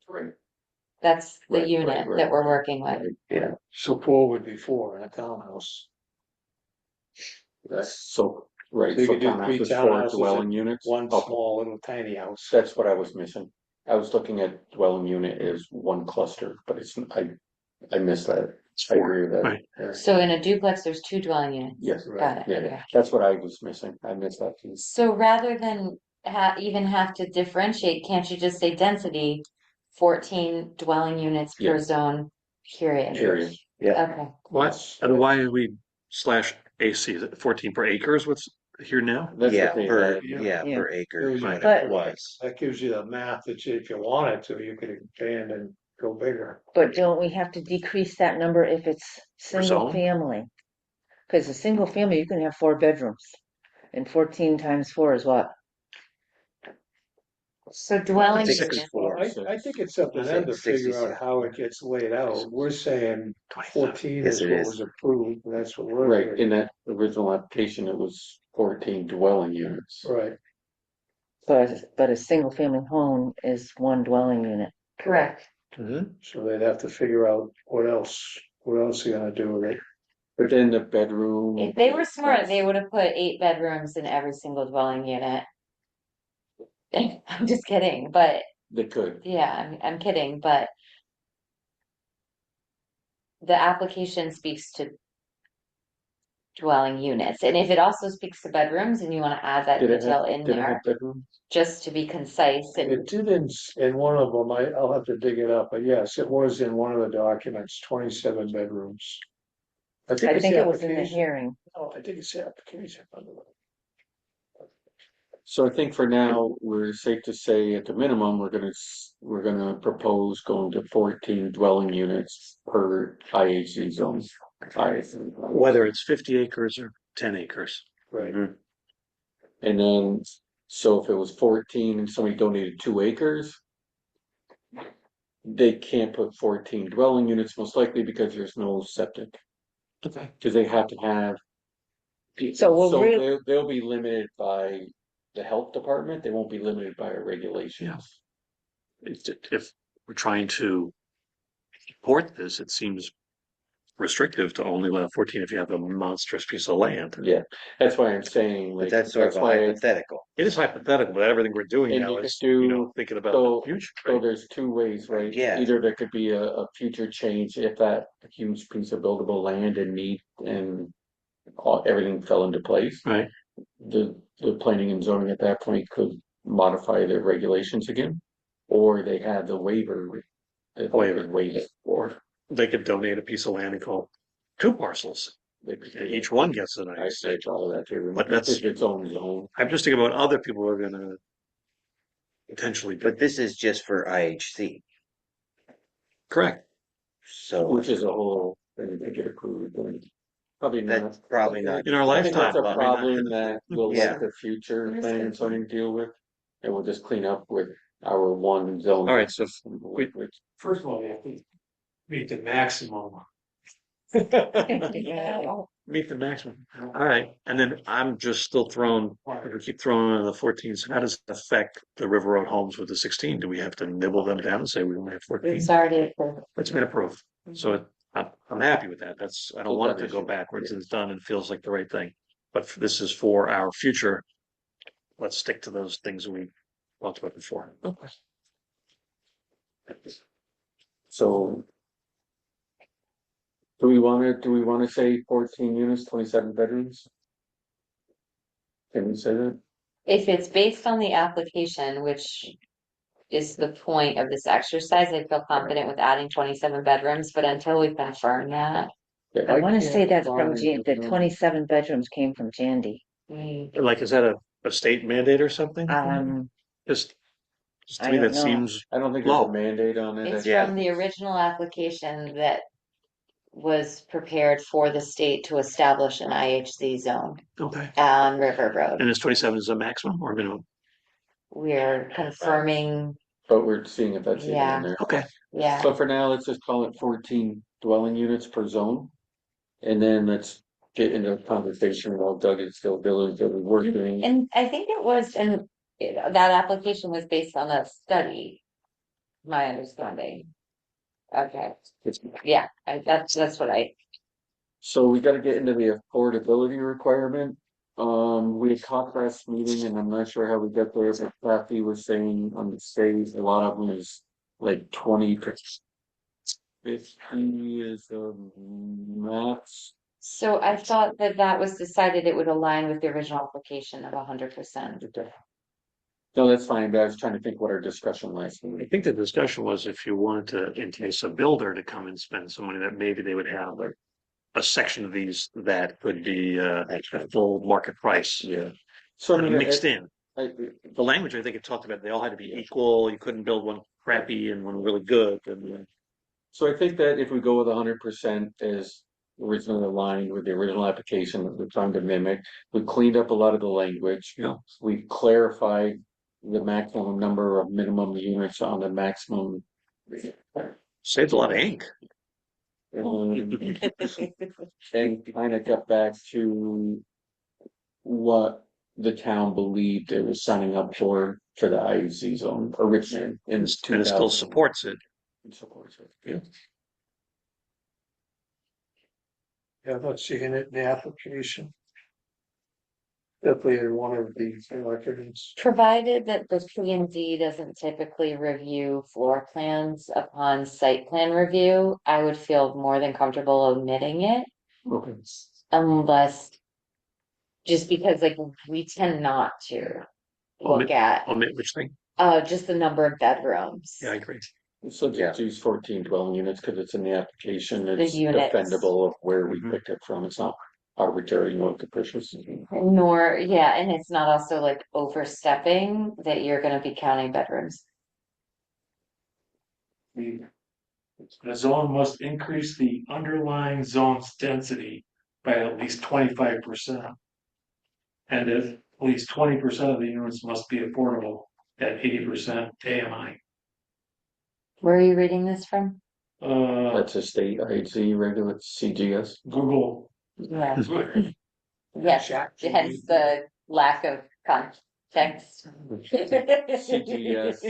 Right. That's the Right, unit right, right, that we're right. working with. Yeah, So 4 would be 4 in a townhouse. that's so right. So you So could do 3 townhouse is 4 townhouses dwelling and units. one Okay. small little tiny house. That's what I was missing. I was looking at dwelling unit as one cluster, but I missed that. It's I 4, agree with that. right. Yeah. So in a duplex, there's 2 dwelling units. Yes. Got it, Yeah, okay. that's what I was missing. I missed that piece. So rather than even have to differentiate, can't you just say density, 14 dwelling units per Yeah. zone, period? Period. Okay, What? And why did we slash AC? Is it 14 per acres? What's here now? That's Yeah, what they per, had. yeah, Yeah. per acre is what But- it was. That gives you the math that if you wanted to, you could expand and go bigger. But don't we have to decrease that number if it's single zone? family? Because a single family, you can have 4 bedrooms. And 14 times 4 is what? so dwelling Six units. is 4. I think it's up to them to figure out 66. how it gets laid out. We're saying 14 Yes, is it what is. was approved, and that's what we're Right, doing. in that original application, it was 14 dwelling units. Right. But a single family home is 1 dwelling unit. Correct. So they'd have to figure out what else they're gonna do with it. But then the bedroom. If they were smart, they would have put 8 bedrooms in every single dwelling unit. I'm just kidding, but They could. yeah, I'm kidding, but the application speaks to dwelling units. And if it also speaks to bedrooms and you want to add that Did it detail have, in did it there, have bedrooms? just to be concise It and did in one of them, I'll have to dig it up, but yes, it was in one of the documents, 27 bedrooms. I it's think the it was in the application. hearing. No, I think it's the application. So I think for now, we're safe to say at the minimum, we're gonna propose going to 14 dwelling units per IHC zone. Whether it's 50 acres or 10 acres. Right. And then, so if it was 14 and somebody donated 2 acres, they can't put 14 dwelling units, most likely because there's no septic. Okay. Because they have to have. So we'll They'll be limited by the health department, they won't be limited by our regulations. If we're trying to import this, it seems restrictive to only allow 14 if you have a monstrous piece of land. Yeah, that's why I'm saying, But like, that's sort of a why hypothetical. It is hypothetical, but everything we're doing And now you could is, do- thinking about so- the future. So Right? there's 2 ways, right? Yeah. Either there could be a future change if that huge piece of buildable land and need and everything fell into place. Right. The planning and zoning at that point could modify their regulations again, or they have the waiver. That they Waiver. could waive for. They could donate a piece of land and call 2 parcels. Each one gets an I IC. say all of that too. But that's- It's its own zone. I'm just thinking about other people who are going to potentially do. But this is just for IHC. Correct. So Which is a whole thing to get approved. Probably not. that's probably not. In our I think that's lifetime, a problem that we'll Yeah. let the future planning and zoning deal with. And we'll just clean up with our one zone. All right, so First of all, you have to meet the maximum. meet the maximum. All right, and then I'm just still thrown. If we keep throwing in the 14s, how does it affect the River Road homes with the 16? Do we have to nibble them down and say we only have 14? it's already approved. It's been approved, so I'm happy with that. I don't want it to go issue. backwards. It's done and feels like the right thing. But this is for our future. Let's stick to those things we talked about before. Okay. So. Do we wanna say 14 units, 27 bedrooms? Can you say that? If it's based on the application, which is the point of this exercise, I feel confident with adding 27 bedrooms, but until we confirm that. Yeah, I wanna say can't that's from find the the- 27 bedrooms came from Jandy. Like, is that a state mandate or something? Just, just to I me, don't that know. seems I don't think there's a low. mandate on it. It's Yeah. from the original application that was prepared for the state to establish an IHC zone Okay. on River Road. And is 27 is a maximum or minimum? We're confirming, But we're seeing if that's even Yeah. in there. Okay. yeah. So for now, let's just call it 14 dwelling units per zone. And then let's get into a conversation while Doug is still working. And I think it was, and that application was based on a study, my understanding. Okay, yeah, that's what I, So we gotta get into the affordability requirement. We had talked last meeting and I'm not sure how we got there, but Kathy was saying on the stage, a lot of them is like 20%. 50 is the max. so I thought that that was decided it would align with the original application of 100%. No, that's fine, but I was trying to think what our discussion last I week. think the discussion was if you wanted to entice a builder to come and spend some money, that maybe they would have a section of these that could be at full market price. Yeah. So I mean, Mixed in. I, The language, I think it talked about, they all had to be equal. You couldn't build one crappy and one really good. And so I think that if we go with 100% as originally aligned with the original application that we're trying to mimic, we cleaned up a lot of the language. Yeah. We clarified the maximum number of minimum units on the maximum. saves a lot of ink. And kind of got back to what the town believed it was signing up for the IUC zone originally in And it still 2000. supports it. It supports it. Yeah. Yeah, I'm not seeing it in the application. Definitely in one of the documents. Provided that the P and D doesn't typically review floor plans upon site plan review, I would feel more than comfortable omitting it. Okay. Unless, just because like we tend not to look at, Omit which thing? just the number of bedrooms. Yeah, I agree. So just use 14 dwelling units because it's in the application. The It's units. defendable of where we Mhm. picked it from. It's not arbitrary nor capricious. Nor, yeah, and it's not also like overstepping that you're gonna be counting bedrooms. The zone must increase the underlying zone's density by at least 25%. And at least 20% of the units must be affordable at 80% AMI. Where are you reading this from? That's a state IHC regular CGS. Google. Yeah. Yes, hence the lack of context. CGS.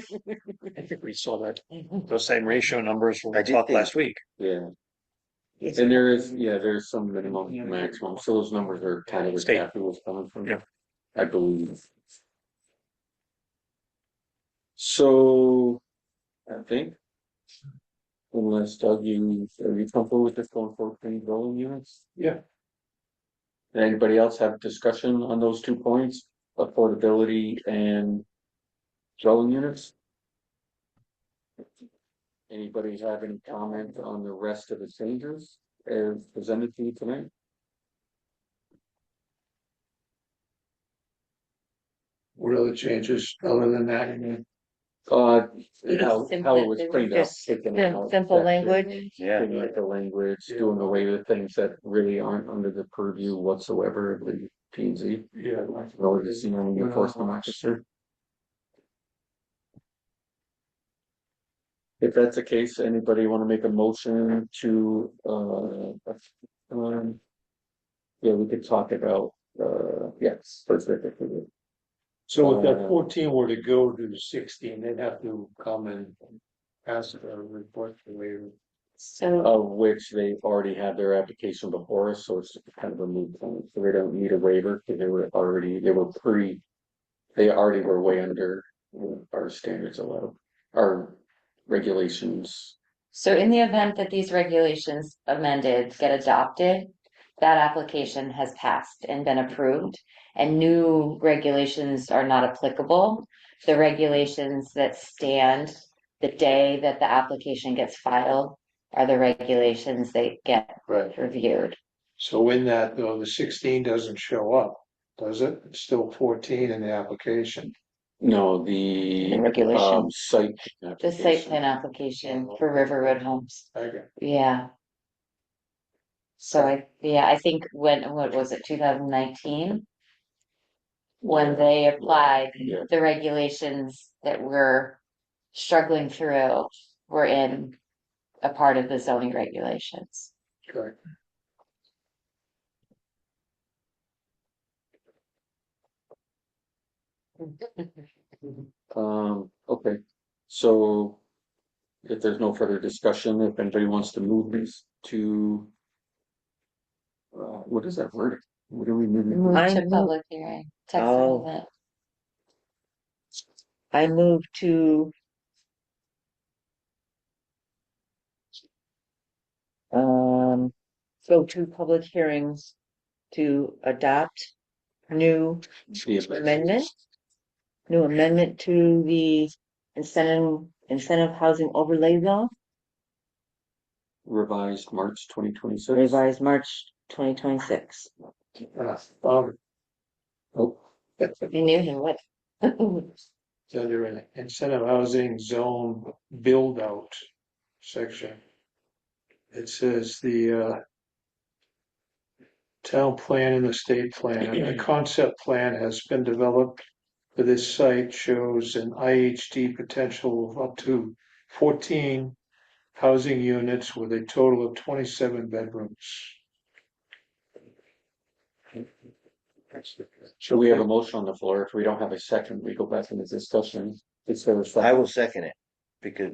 I think we saw that, those same ratio numbers when I we did talked think- last week. Yeah. And there's some minimum and maximum. So those numbers are kind of where State. Kathy was coming from. Yeah. I believe. So I think. Unless Doug, are you comfortable with just going 14 dwelling units? Yeah. Anybody else have discussion on those 2 points, affordability and dwelling units? Anybody have any comment on the rest of the changes as presented to you tonight? What other changes other than that? How it was cleaned up, Just taking sim- out simple that shit, language. Yeah. cleaning up the language, doing away with things that really aren't under the purview whatsoever of the P and Z. Yeah. Nor does the zoning enforcement officer. If that's the case, anybody want to make a motion to, yeah, we could talk about, yes, first. So if that 14 were to go to the 16, they'd have to come and ask a report for waiver. So, Of which they already had their application before us, so it's kind of a moot point, so they don't need a waiver, because they already were way under our standards allowed, our regulations. so in the event that these regulations amended get adopted, that application has passed and been approved, and new regulations are not applicable. The regulations that stand the day that the application gets filed are the regulations that get Right. reviewed. So in that, though, the 16 doesn't show up, does it? It's still 14 in the application. No, the The regulation. site. The site plan application for River Road Homes. Okay. Yeah. So I think what was it, 2019? When they applied, Yeah. the regulations that we're struggling through were in a part of the zoning regulations. Correct. Okay, so if there's no further discussion, if anybody wants to move these to, what is that word? What are we moving? Move I to move- public hearing. Text Oh. amendment. I move to go to public hearings to adopt new amendment, to the incentive housing overlay law, Revised March 2026. revised March 2026. Oh, You knew him, what? So under an incentive housing zone build out section. It says the town plan and the state plan, a concept plan has been developed for this site, shows an IHD potential of up to 14 housing units with a total of 27 bedrooms. so we have a motion on the floor. If we don't have a second, we go back into discussion. Is there a second? I will second it, because,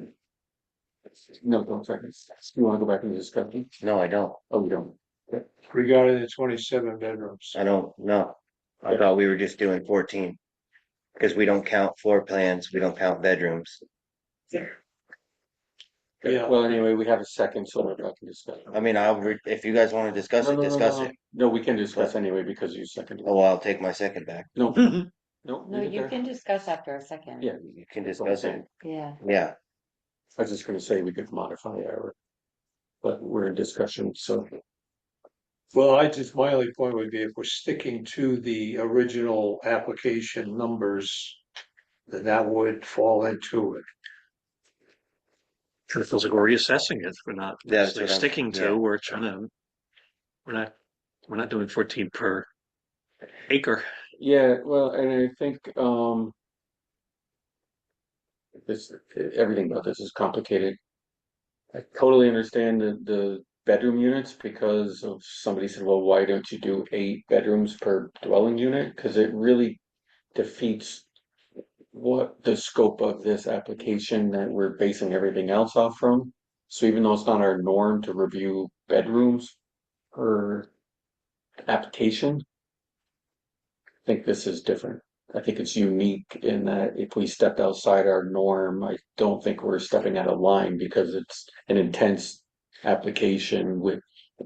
No, don't second. You wanna go back into discussion? no, I don't, Oh, we don't. Regarding the 27 bedrooms. I don't, no. I thought we were just doing 14. Because we don't count floor plans, we don't count bedrooms. Yeah. Well, anyway, we have a second, so we're back in discussion. I mean, if you guys wanna discuss No, it, no, no, discuss no. it. No, we can discuss anyway because you seconded. Oh, well, I'll take my second back. No, no, No, leave it you there. can discuss after a second. Yeah, You can discuss it, Yeah. yeah. I was just gonna say we could modify our, but we're in discussion, so. Well, my only point would be if we're sticking to the original application numbers, then that would fall into it. It feels like we're reassessing it. We're not Yeah, that's necessarily what I'm- sticking to, yeah. we're trying to, we're not doing 14 per acre. Yeah, well, and I think, this, everything about this is complicated. I totally understand the bedroom units because of somebody said, well, why don't you do 8 bedrooms per dwelling unit? Because it really defeats what the scope of this application that we're basing everything else off from. So even though it's not our norm to review bedrooms per application, I think this is different. I think it's unique in that if we stepped outside our norm, I don't think we're stepping out of line because it's an intense application with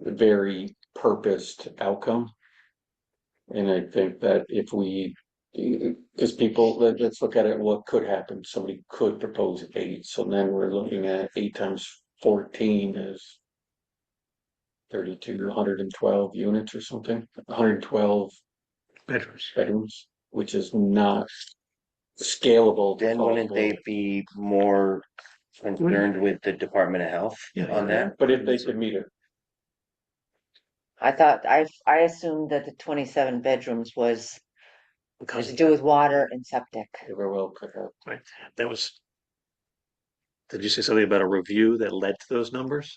a very purposed outcome. And I think that if we, because people, let's look at it, what could happen. Somebody could propose 8. So then we're looking at 8 times 14 is 32, 112 units or something, 112 Bedrooms. bedrooms, which is not scalable. Then wouldn't they be more concerned with the Department of Health Yeah, on that? But if they could meet it, I thought, I assumed that the 27 bedrooms was Because to do with water and septic. they very well could have. right, that was. Did you say something about a review that led to those numbers?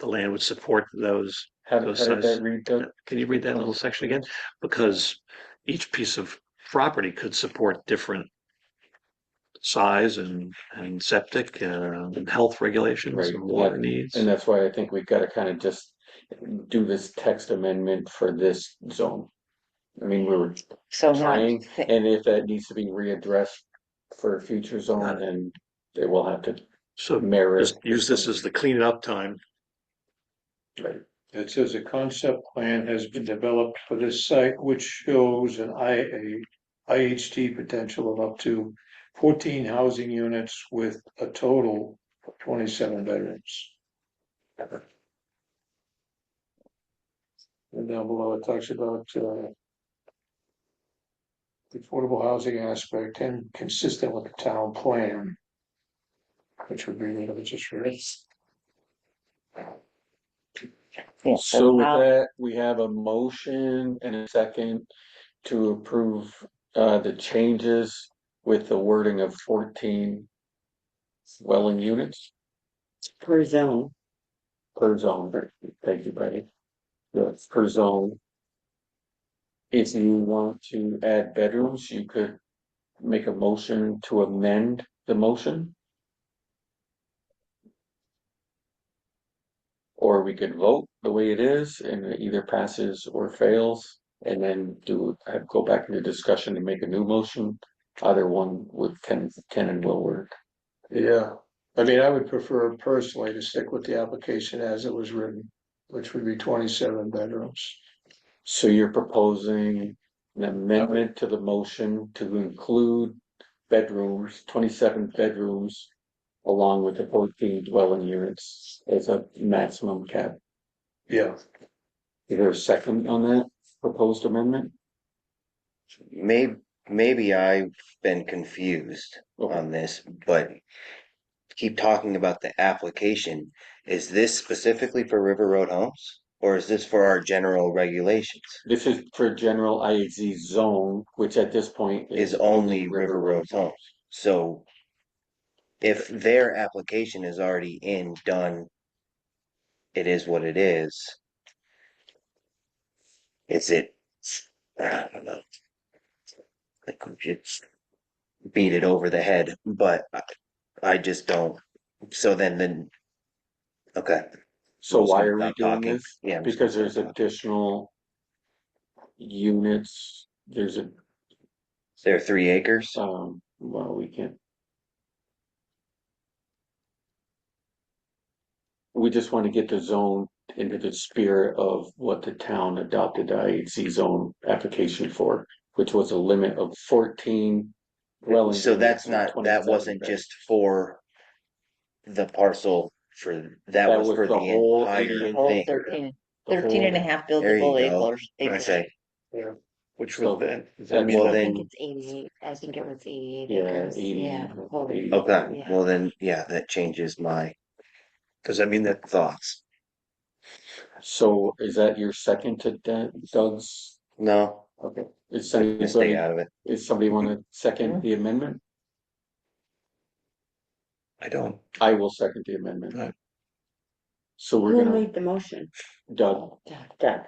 The land would support those. How Those did size- that read? Doug? Can you read that little section again? Because each piece of property could support different size and septic and health regulations Right, and water yeah, needs. And that's why I think we've got to kind of just do this text amendment for this zone. I mean, we were So not, trying, and if that needs to be readdressed for a future Got zone, it. then they will have to So merit. just use this as the clean it up time. Right. It says a concept plan has been developed for this site, which shows IHT potential of up to 14 housing units with a total of 27 bedrooms. And down below it talks about the affordable housing aspect and consistent with the town plan, which would be the just rates. Yeah, So with how- that, we have a motion and a second to approve the changes with the wording of 14 dwelling units per zone. per zone. Thank you, Betty. Yes, per zone. If you want to add bedrooms, you could make a motion to amend the motion. Or we could vote the way it is and it either passes or fails and then go back into discussion and make a new motion. Either one can and will work. Yeah, I mean, I would prefer personally to stick with the application as it was written, which would be 27 bedrooms. So you're proposing an amendment to the motion to include bedrooms, 27 bedrooms, along with the 14 dwelling units as a maximum cap. Yeah, Is there a second on that proposed amendment? Maybe I've been confused on this, but keep talking about the application. Is this specifically for River Road Homes? Or is this for our general regulations? This is for general IHZ zone, which at this point Is only River Road Homes. So if their application is already done, it is what it is. Is it, I don't know. I think we should beat it over the head, but I just don't. So then, okay. So We'll why start are we not doing talking. this? Yeah, I'm just Because gonna there's start talking. additional units. There's a, They're 3 acres. well, we can't. We just want to get the zone into the spirit of what the town adopted the IHC zone application for, which was a limit of 14 dwelling So units that's and not, that 27 wasn't beds. just for the parcel that That was was for the the whole entire 88 Whole thing. 13, The 13 and a whole- half There you buildable go. acres. I say, Which So, would then, does that that mean well, I that, then- think it's 88. I think it was 88 Yeah, acres. 80, Yeah. Whole- 80. okay, Yeah. well then, yeah, that changes my does that mean that, thoughts. So is that your second to Doug's? No, Okay. Is I'm gonna stay somebody, out of it. is somebody want to second the amendment? I don't. I will second the amendment. Right. So we're Who gonna, made the motion? Doug. Doug.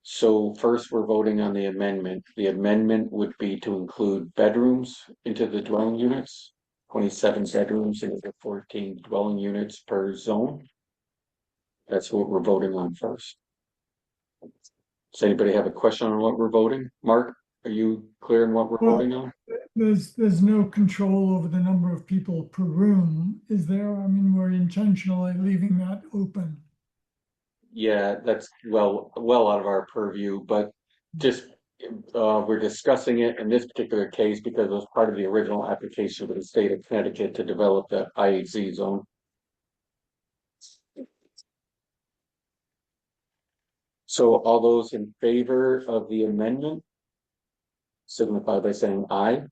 So first, we're voting on the amendment. The amendment would be to include bedrooms into the dwelling units, 27 bedrooms into the 14 dwelling units per zone. That's what we're voting on first. Does anybody have a question on what we're voting? Mark, are you clear on what we're Well- voting on? There's no control over the number of people per room, is there? I mean, we're intentionally leaving that open. Yeah, that's well out of our purview, but just we're discussing it in this particular case because it was part of the original application for the state of Connecticut to develop the IHZ zone. So all those in favor of the amendment signify by saying aye.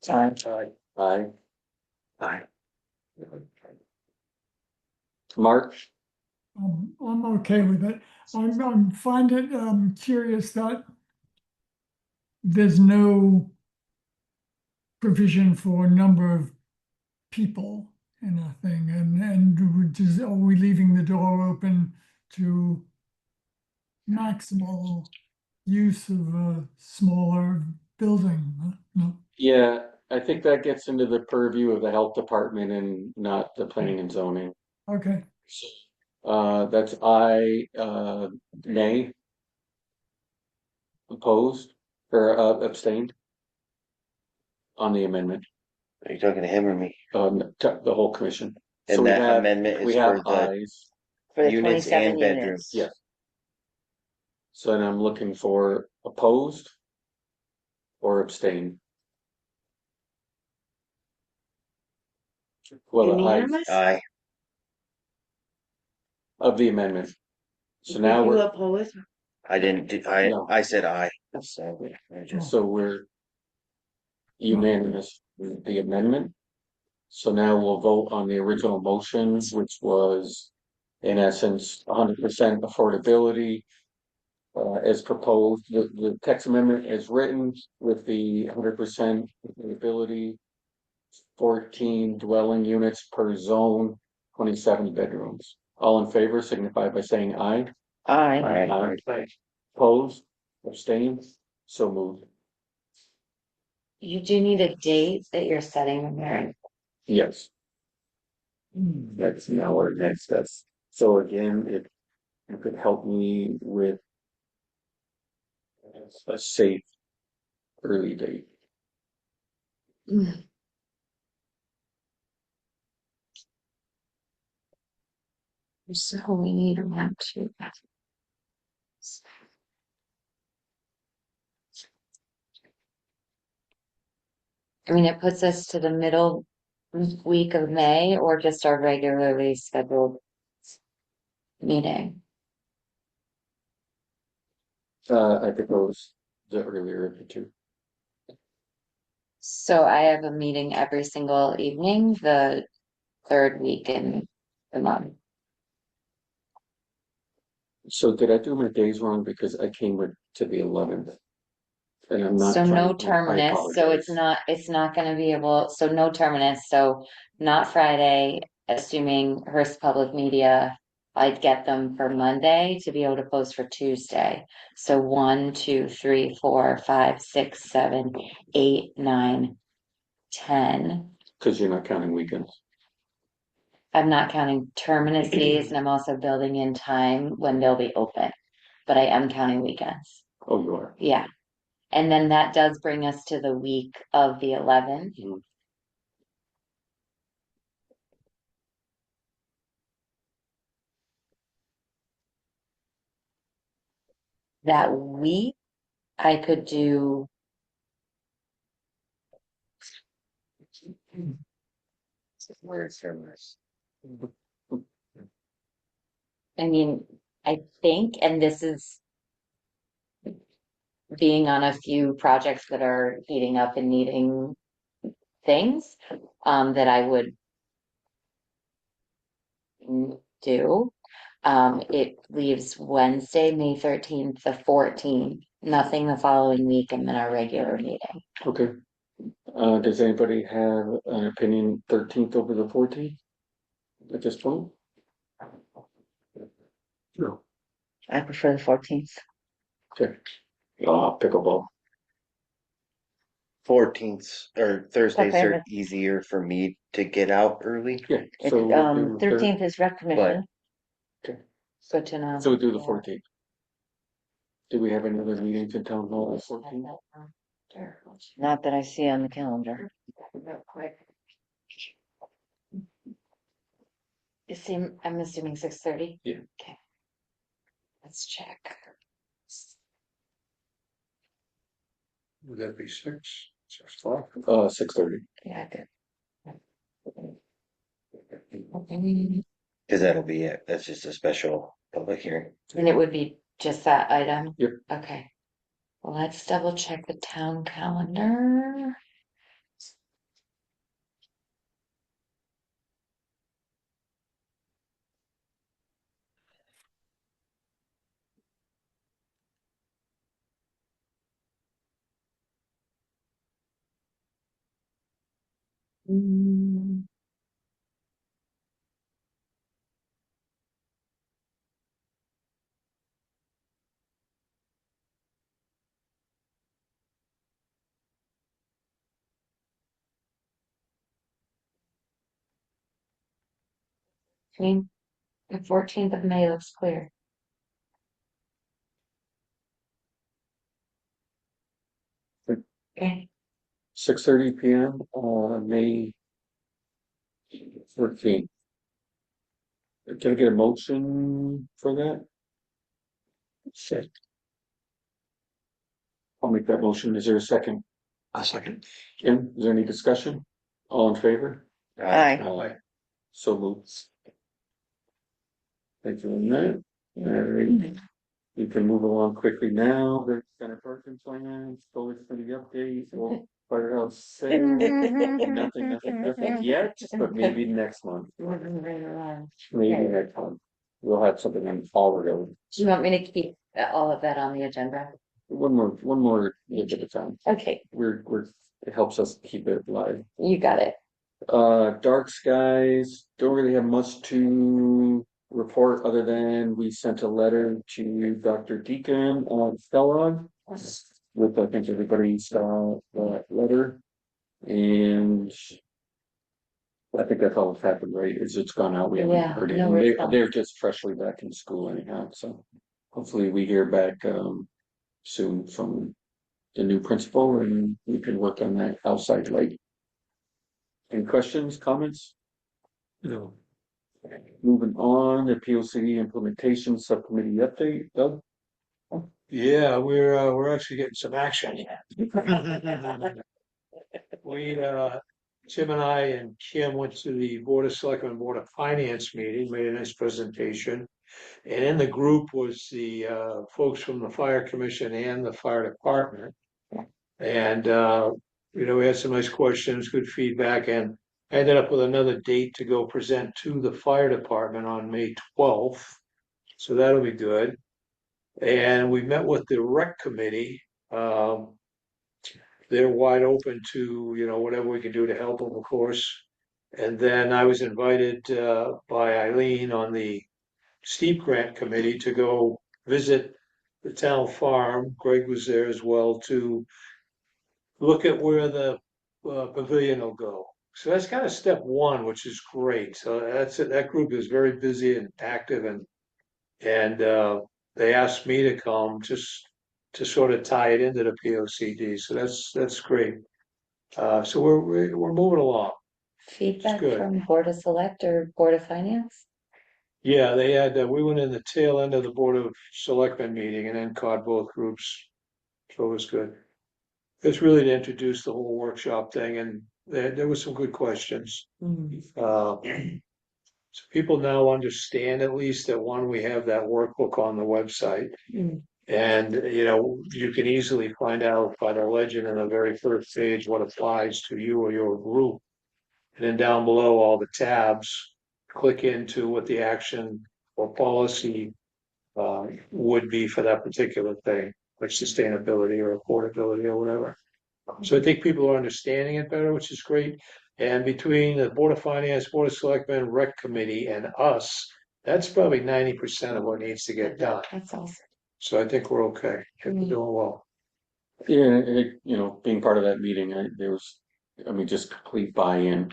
Aye. Aye. Aye. Mark, I'm okay with it. I'm find it curious that there's no provision for number of people in a thing, are we leaving the door open to maximal use of a smaller building? No. yeah, I think that gets into the purview of the health department and not the planning and zoning. Okay. That's aye, nay. Opposed or abstained on the amendment, Are you talking to him or me? the whole commission. So And we that have, amendment we is have for the, ayes. For the Units 27 and bedrooms. units. Yes. So then I'm looking for opposed or abstain. Well, I, Unanimous? Aye. of the amendment. So Did now you we're, oppose? I didn't do, No. I said aye. So I just, so we're unanimous with the amendment. So now we'll vote on the original motion, which was in essence 100% affordability. As proposed, the text amendment is written with the 100% affordability, 14 dwelling units per zone, 27 bedrooms. All in favor signify by saying aye. Aye. Aye. Opposed, abstained, so moved. You do need a date that you're setting the hearing. Yes. That's now our next step. So again, if you could help me with a safe early date. So we need a map to. I mean, it puts us to the middle week of May or just our regularly scheduled meeting. I propose the earlier of the two. So I have a meeting every single evening, the third week in the month. So did I do my days wrong because I came with to the 11th? And I'm not So no trying to, I terminus, so apologize. it's not gonna be able, so no terminus, so not Friday, assuming Hearst Public Media. I'd get them for Monday to be able to post for Tuesday. So 1, 2, 3, 4, 5, 6, 7, 8, 9, 10. Because you're not counting weekends. I'm not counting terminus days and I'm also building in time when they'll be open. But I am counting weekends. Oh, you are. Yeah. And then that does bring us to the week of the 11th. That week, I could do. Where's terminus? I mean, I think, and this is being on a few projects that are heating up and needing things, that I would do. It leaves Wednesday, May 13th, the 14th, nothing the following week, and then our regular meeting. Okay. Does anybody have an opinion 13th over the 14th at this point? No. I prefer the 14th. Okay. Pickleball. 14th or Thursdays Okay, are but- easier for me to get out early. Yeah. It's, So we'll do 13th is rec commission. Good to know. So we'll do the Yeah. 14th. Do we have any other meetings in town hall on the 14th? Not that I see on the calendar. Real quick. I'm assuming 6:30? Yeah. Okay. Let's check. Would that be 6 o'clock? 6:30. Yeah, good. Cause that'll be it. That's just a special public hearing. And it would be just that item? Yep. Okay. Well, let's double check the town calendar. Mm. I mean, the 14th of May looks clear. Okay. 6:30 p.m. May 14th. Can I get a motion for that? Set. I'll make that motion. Is there a second? A second. Kim, is there any discussion? All in favor? Aye. Aye. So moved. Thank you on that. Alright. We can move along quickly now. The center parking plan, solar city update, well, firehouse sale. Nothing different yet, but maybe next month. Maybe next month. We'll have something in already. Do you want me to keep all of that on the agenda? One more look at a time. Okay, It helps us keep it live. you got it. Dark skies, don't really have much to report other than we sent a letter to Dr. Deacon on Kellogg. With, I think everybody saw that letter. And I think that's all that's happened, right? Is it's gone out. We haven't Yeah, heard no anything. response. They're just freshly back in school anyhow, so hopefully we hear back soon from the new principal and we can work on that outside light. Any questions, comments? No. Moving on, the POCD implementation subcommittee update, Doug? Yeah, we're actually getting some action. We, Tim and I and Kim went to the Board of Selectmen, Board of Finance meeting, made a nice presentation. And in the group was the folks from the Fire Commission and the Fire Department. And we had some nice questions, good feedback, and I ended up with another date to go present to the Fire Department on May 12th. So that'll be good. And we met with the rec committee. They're wide open to, whatever we can do to help them, of course. And then I was invited by Eileen on the steep grant committee to go visit the town farm. Greg was there as well to look at where the pavilion will go. So that's kind of step one, which is great. So that's it. That group is very busy and active, and they asked me to come just to sort of tie it into the POCD. So that's great. So we're moving along. Feedback good. from Board of Select or Board of Finance? Yeah, they had, we went in the tail end of the Board of Selectmen meeting and then caught both groups. So it was good. It's really to introduce the whole workshop thing, and there was some good questions. So people now understand at least that, one, we have that workbook on the website. And, you can easily find out by the legend in the very first page what applies to you or your group. And then down below, all the tabs, click into what the action or policy would be for that particular thing, like sustainability or affordability or whatever. So I think people are understanding it better, which is great. And between the Board of Finance, Board of Selectmen, Rec Committee, and us, that's probably 90% of what needs to get done. That's awesome. So I think we're okay. I think we're doing well. Yeah, being part of that meeting, there was, just complete buy-in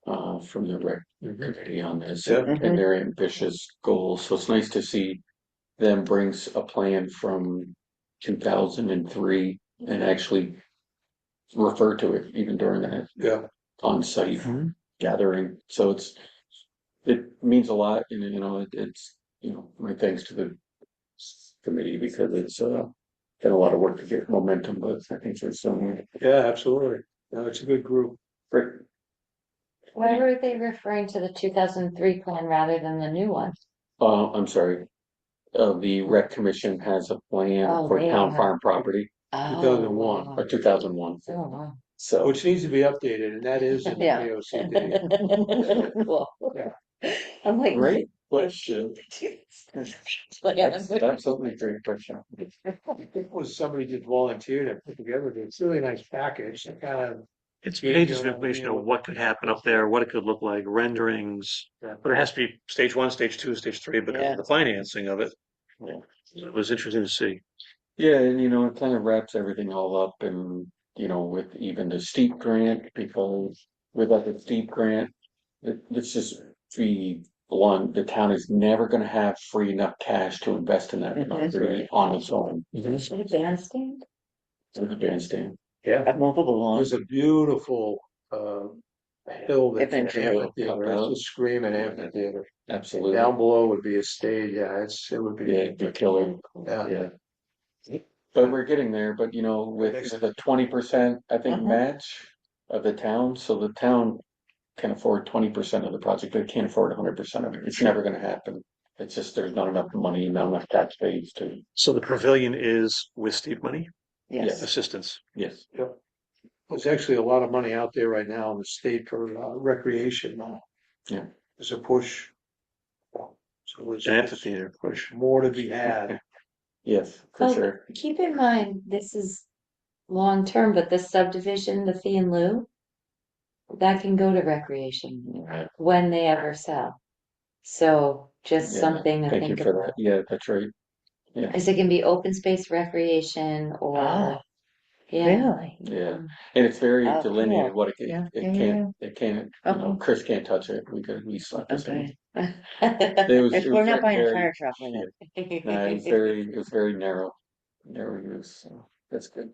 from the rec committee on this and their ambitious goals. So it's nice to see them bring a plan from 2003 and actually refer to it even during that on-site gathering. So it means a lot, and it's my thanks to the committee because it's been a lot of work to get momentum, but I think there's some. Yeah, absolutely. No, it's a good group. Great. Why were they referring to the 2003 plan rather than the new one? I'm sorry. The rec commission has a plan for town farm property, 2001 or 2001. Oh, wow. So Which needs to be updated, and that is in the Yeah. POCD. Cool. Yeah. I'm like, great question. That's absolutely great question. I think it was somebody did volunteer to put together this really nice package. It kind of It's pages of information of what could happen up there, what it could look like, renderings, but it has to be stage 1, stage 2, stage 3 because of the financing of it. Yeah. It was interesting to see. Yeah, and it kind of wraps everything all up, and with even the steep grant, because without the steep grant, it's just be blunt. The town is never going to have free enough cash to invest in that property on its own. is it a bandstand? The bandstand. Yeah. Movable lawn. There's a beautiful hill that Eventually. amphitheater, it's just screaming amphitheater. Absolutely. Down below would be a stage, yeah, it would be. Yeah, it'd be killer. Yeah. Yeah. But we're getting there, but you know, with the 20%, I think, Mhm. match of the town, so the town can afford 20% of the project, but it can't afford 100% of it. It's never gonna happen. It's just, there's not enough money, not enough tax base to, So the pavilion is with Steve money, Yes. assistance. yes. There's actually a lot of money out there right now in the state for recreation. Yeah. There's a push. So there's An amphitheater push. more to be had. Yes, for Oh, sure. keep in mind, this is long term, but this subdivision, the fee and lieu, that can go to recreation when they ever sell. So just Yeah, something to thank you think for about. that. Yeah, that's right. Yeah, Because it can be open space recreation or, Oh, yeah. really? yeah. And it's very Oh, delineated cool. what Yeah, it yeah, can't, it can't, you know, Okay. Chris can't touch it. We could, we slapped his hand. Okay. It We're was not buying a very, fire truck with yeah. it. No, it was very narrow use, so that's good.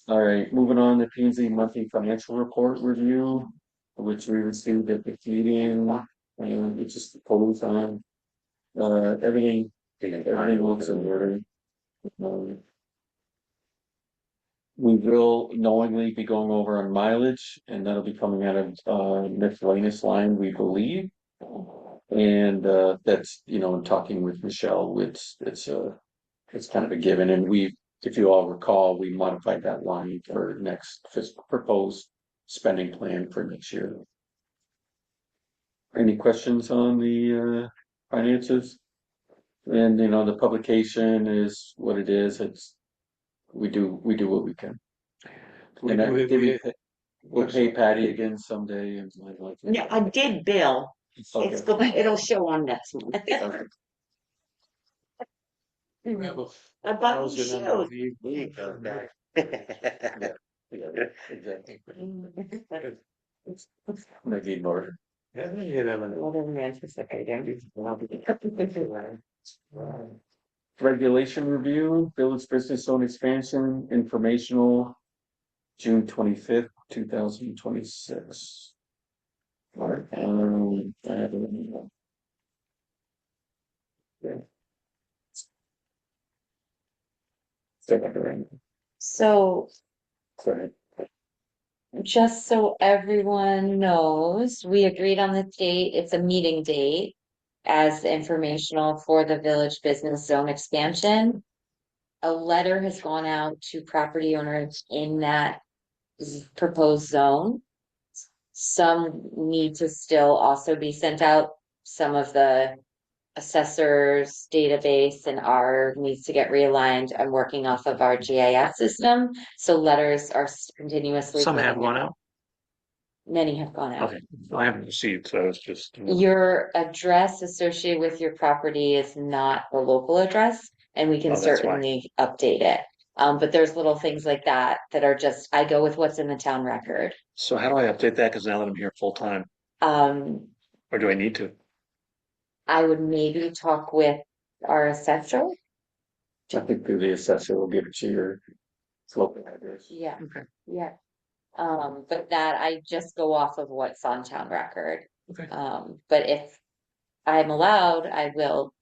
All right, moving on to P and Z monthly financial report review, which we received at the meeting, and it just pulls on, everything looks in order. Um, We will knowingly be going over on mileage, and that'll be coming out of, miscellaneous line, we believe. And, that's, you know, in talking with Michelle, it's kind of a given, and if you all recall, we modified that line for next proposed spending plan for next year. Any questions on the finances? And you know, the publication is what it is. We do what we can. And we'll pay Patty again someday and like. Yeah, I did bill. Okay. It'll show on next month. Okay. I bought How's new it under shoes. the- Yeah, exactly. Maybe more. Yeah, you never know. Whatever you're anticipating. Regulation review, village business zone expansion, informational, June 25th, 2026. All right, I have it in here. Yeah. Second round. So Sorry. just so everyone knows, we agreed on the date. It's a meeting date as informational for the village business zone expansion. A letter has gone out to property owners in that proposed zone. Some need to still also be sent out. Some of the assessors database and our needs to get realigned. I'm working off of our GIS system, so letters are continuously. Some have going gone out. out. Many have gone out. Okay, I haven't received, so it's just. Your address associated with your property is not the local address, and we can Oh, that's why. certainly update it. But there's little things like that that are just, I go with what's in the town record. So how do I update that? Because now that I'm here full time, Um, or do I need to? I would maybe talk with our assessor. I think the assessor will give it to your local address. Yeah, Okay. yeah. But that I just go off of what's on town record. Okay. But if I'm allowed, I will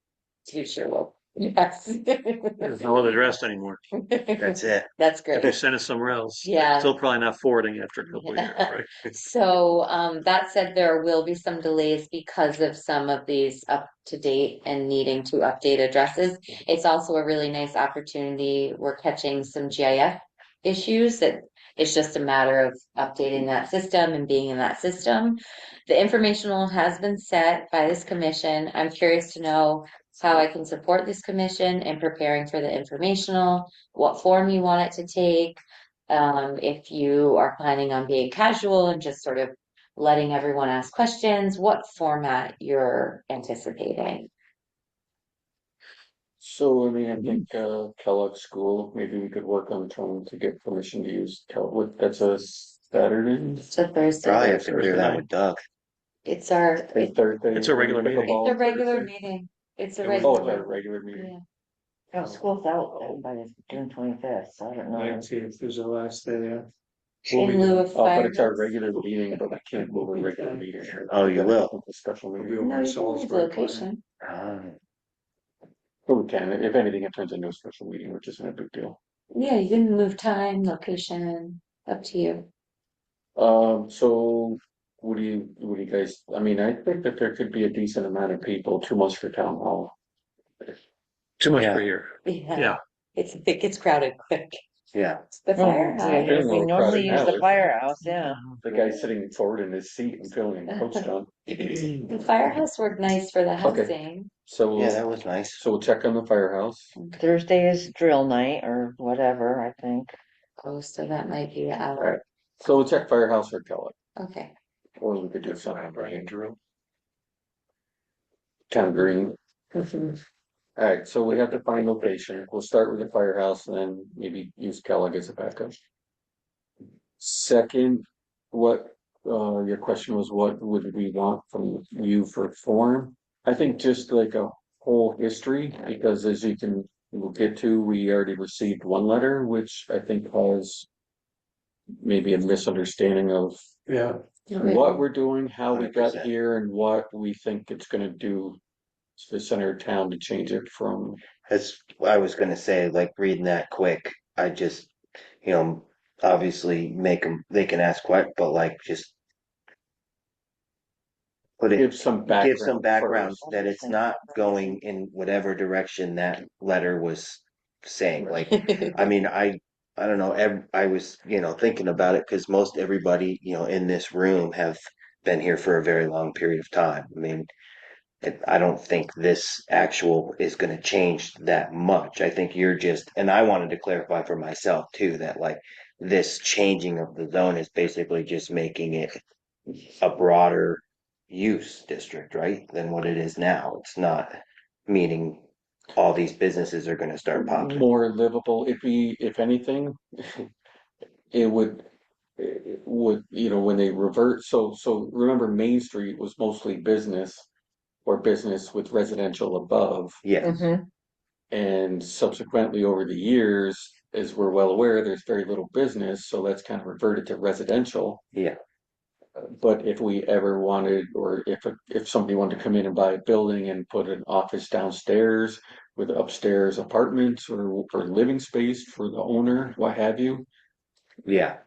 do sure will. Yes. There's no other address anymore. That's it. That's If they great. send it somewhere else, Yeah. still probably not forwarding after a couple of years, right? So, that said, there will be some delays because of some of these up to date and needing to update addresses. It's also a really nice opportunity. We're catching some GIS issues that it's just a matter of updating that system and being in that system. The informational has been set by this commission. I'm curious to know how I can support this commission in preparing for the informational, what form you want it to take. If you are planning on being casual and just sort of letting everyone ask questions, what format you're anticipating. So, I mean, I think Kellogg School, maybe we could work on trying to get permission to use Kellogg. That's a Saturday. It's a Thursday. Probably have to clear that with Doug. It's our, Thursday. It's a regular meeting. it's a regular meeting. It's a It was- Oh, it's a regular. regular meeting. Yeah. Oh, school's out by the June 25th, so I don't know. 19th is the last day, yeah. In lieu of But it's our fireworks? regular meeting, but we can't move a regular meeting. Oh, you will? A special We'll be meeting. over No, in you can move the Salisbury. location. Ah, But we can, if anything, it turns into a special meeting, which isn't a big deal. Yeah, you can move time, location, up to you. So what do you guys, I mean, I think that there could be a decent amount of people, too much for town hall. Too much Yeah. per year. Yeah. It gets crowded quick. yeah. It's the Mhm. firehouse. Yeah, Feeling a we little normally crowded use now. the firehouse, yeah. The guy sitting forward in his seat and feeling encroached on. The firehouse worked nice for the Okay. housing. So Yeah, that was nice. so we'll check on the firehouse. Thursday is drill night or whatever, I think. Oh, so that might be out. Alright. So we'll check firehouse or Kellogg, Okay. or we could do something. Town green. Alright, so we have to find location. We'll start with the firehouse and then maybe use Kellogg as a backup. Second, your question was, what would we want from you for form? I think just like a whole history, because as you can, we'll get to, we already received one letter, which I think has maybe a misunderstanding of Yeah, what we're doing, how we got 100%. here, and what we think it's gonna do to the center of town to change it from. As I was gonna say, like reading that quick, I just, obviously they can ask what, but like just Give some background. give some background first. that it's not going in whatever direction that letter was saying. Like, I mean, I don't know. I was, thinking about it because most everybody, in this room have been here for a very long period of time. I mean, I don't think this actual is going to change that much. I think you're just, and I wanted to clarify for myself too, that like this changing of the zone is basically just making it a broader use district, right? Than what it is now. It's not meaning all these businesses are going to start popping. More livable. If anything, it would, when they revert. So remember, Main Street was mostly business or business with residential above. Yeah, Mhm. And subsequently over the years, as we're well aware, there's very little business. So that's kind of reverted to residential. yeah, But if we ever wanted, or if somebody wanted to come in and buy a building and put an office downstairs with upstairs apartments or living space for the owner, what have you, yeah.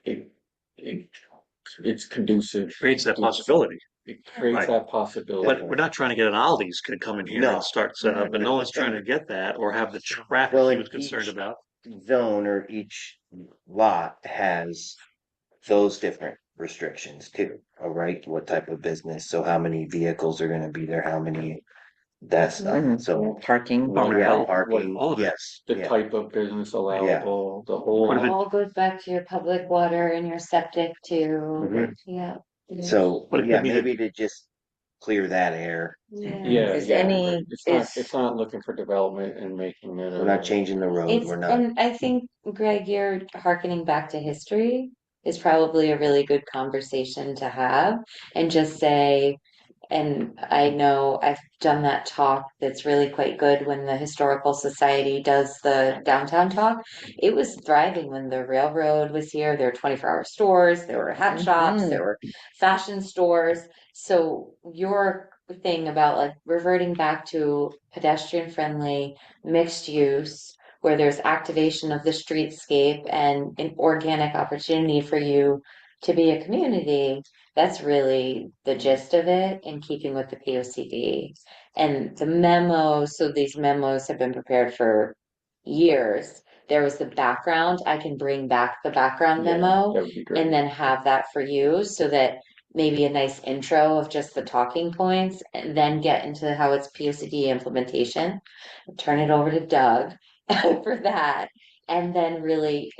it, it it's conducive. Creates that possibility. It creates Right. that possibility. But we're not trying to get an Aldi's could come in here No. and start set up, and no one's trying to get that or have the traffic Well, he and was concerned each- about. Zone or each lot has those different restrictions too. All right, what type of business? So how many vehicles are going to be there? How many? That's Mhm. so. Parking. Department of Yeah, Health, parking. all of it. Yes. The Yeah. type of business allowable, the whole. What if It it- all goes back to your public water and your septic too. Mhm. Yeah. So But it could yeah, be that- maybe to just clear that air. Yeah, Is yeah. any- It's not looking for development and making it. We're not changing the road. It's, We're not. and I think, Greg, you're hearkening back to history is probably a really good conversation to have and just say, and I know I've done that talk that's really quite good when the Historical Society does the downtown talk. It was thriving when the railroad was here. There were 24-hour stores, there were hat shops, Mhm. there were fashion stores. So your thing about like reverting back to pedestrian friendly, mixed use, where there's activation of the streetscape and an organic opportunity for you to be a community, that's really the gist of it in keeping with the POCD. And the memos, so these memos have been prepared for years. There was the background. I can bring back the background memo That would be great. and then have that for you so that maybe a nice intro of just the talking points and then get into how it's POCD implementation. Turn it over to Doug for that. And then really,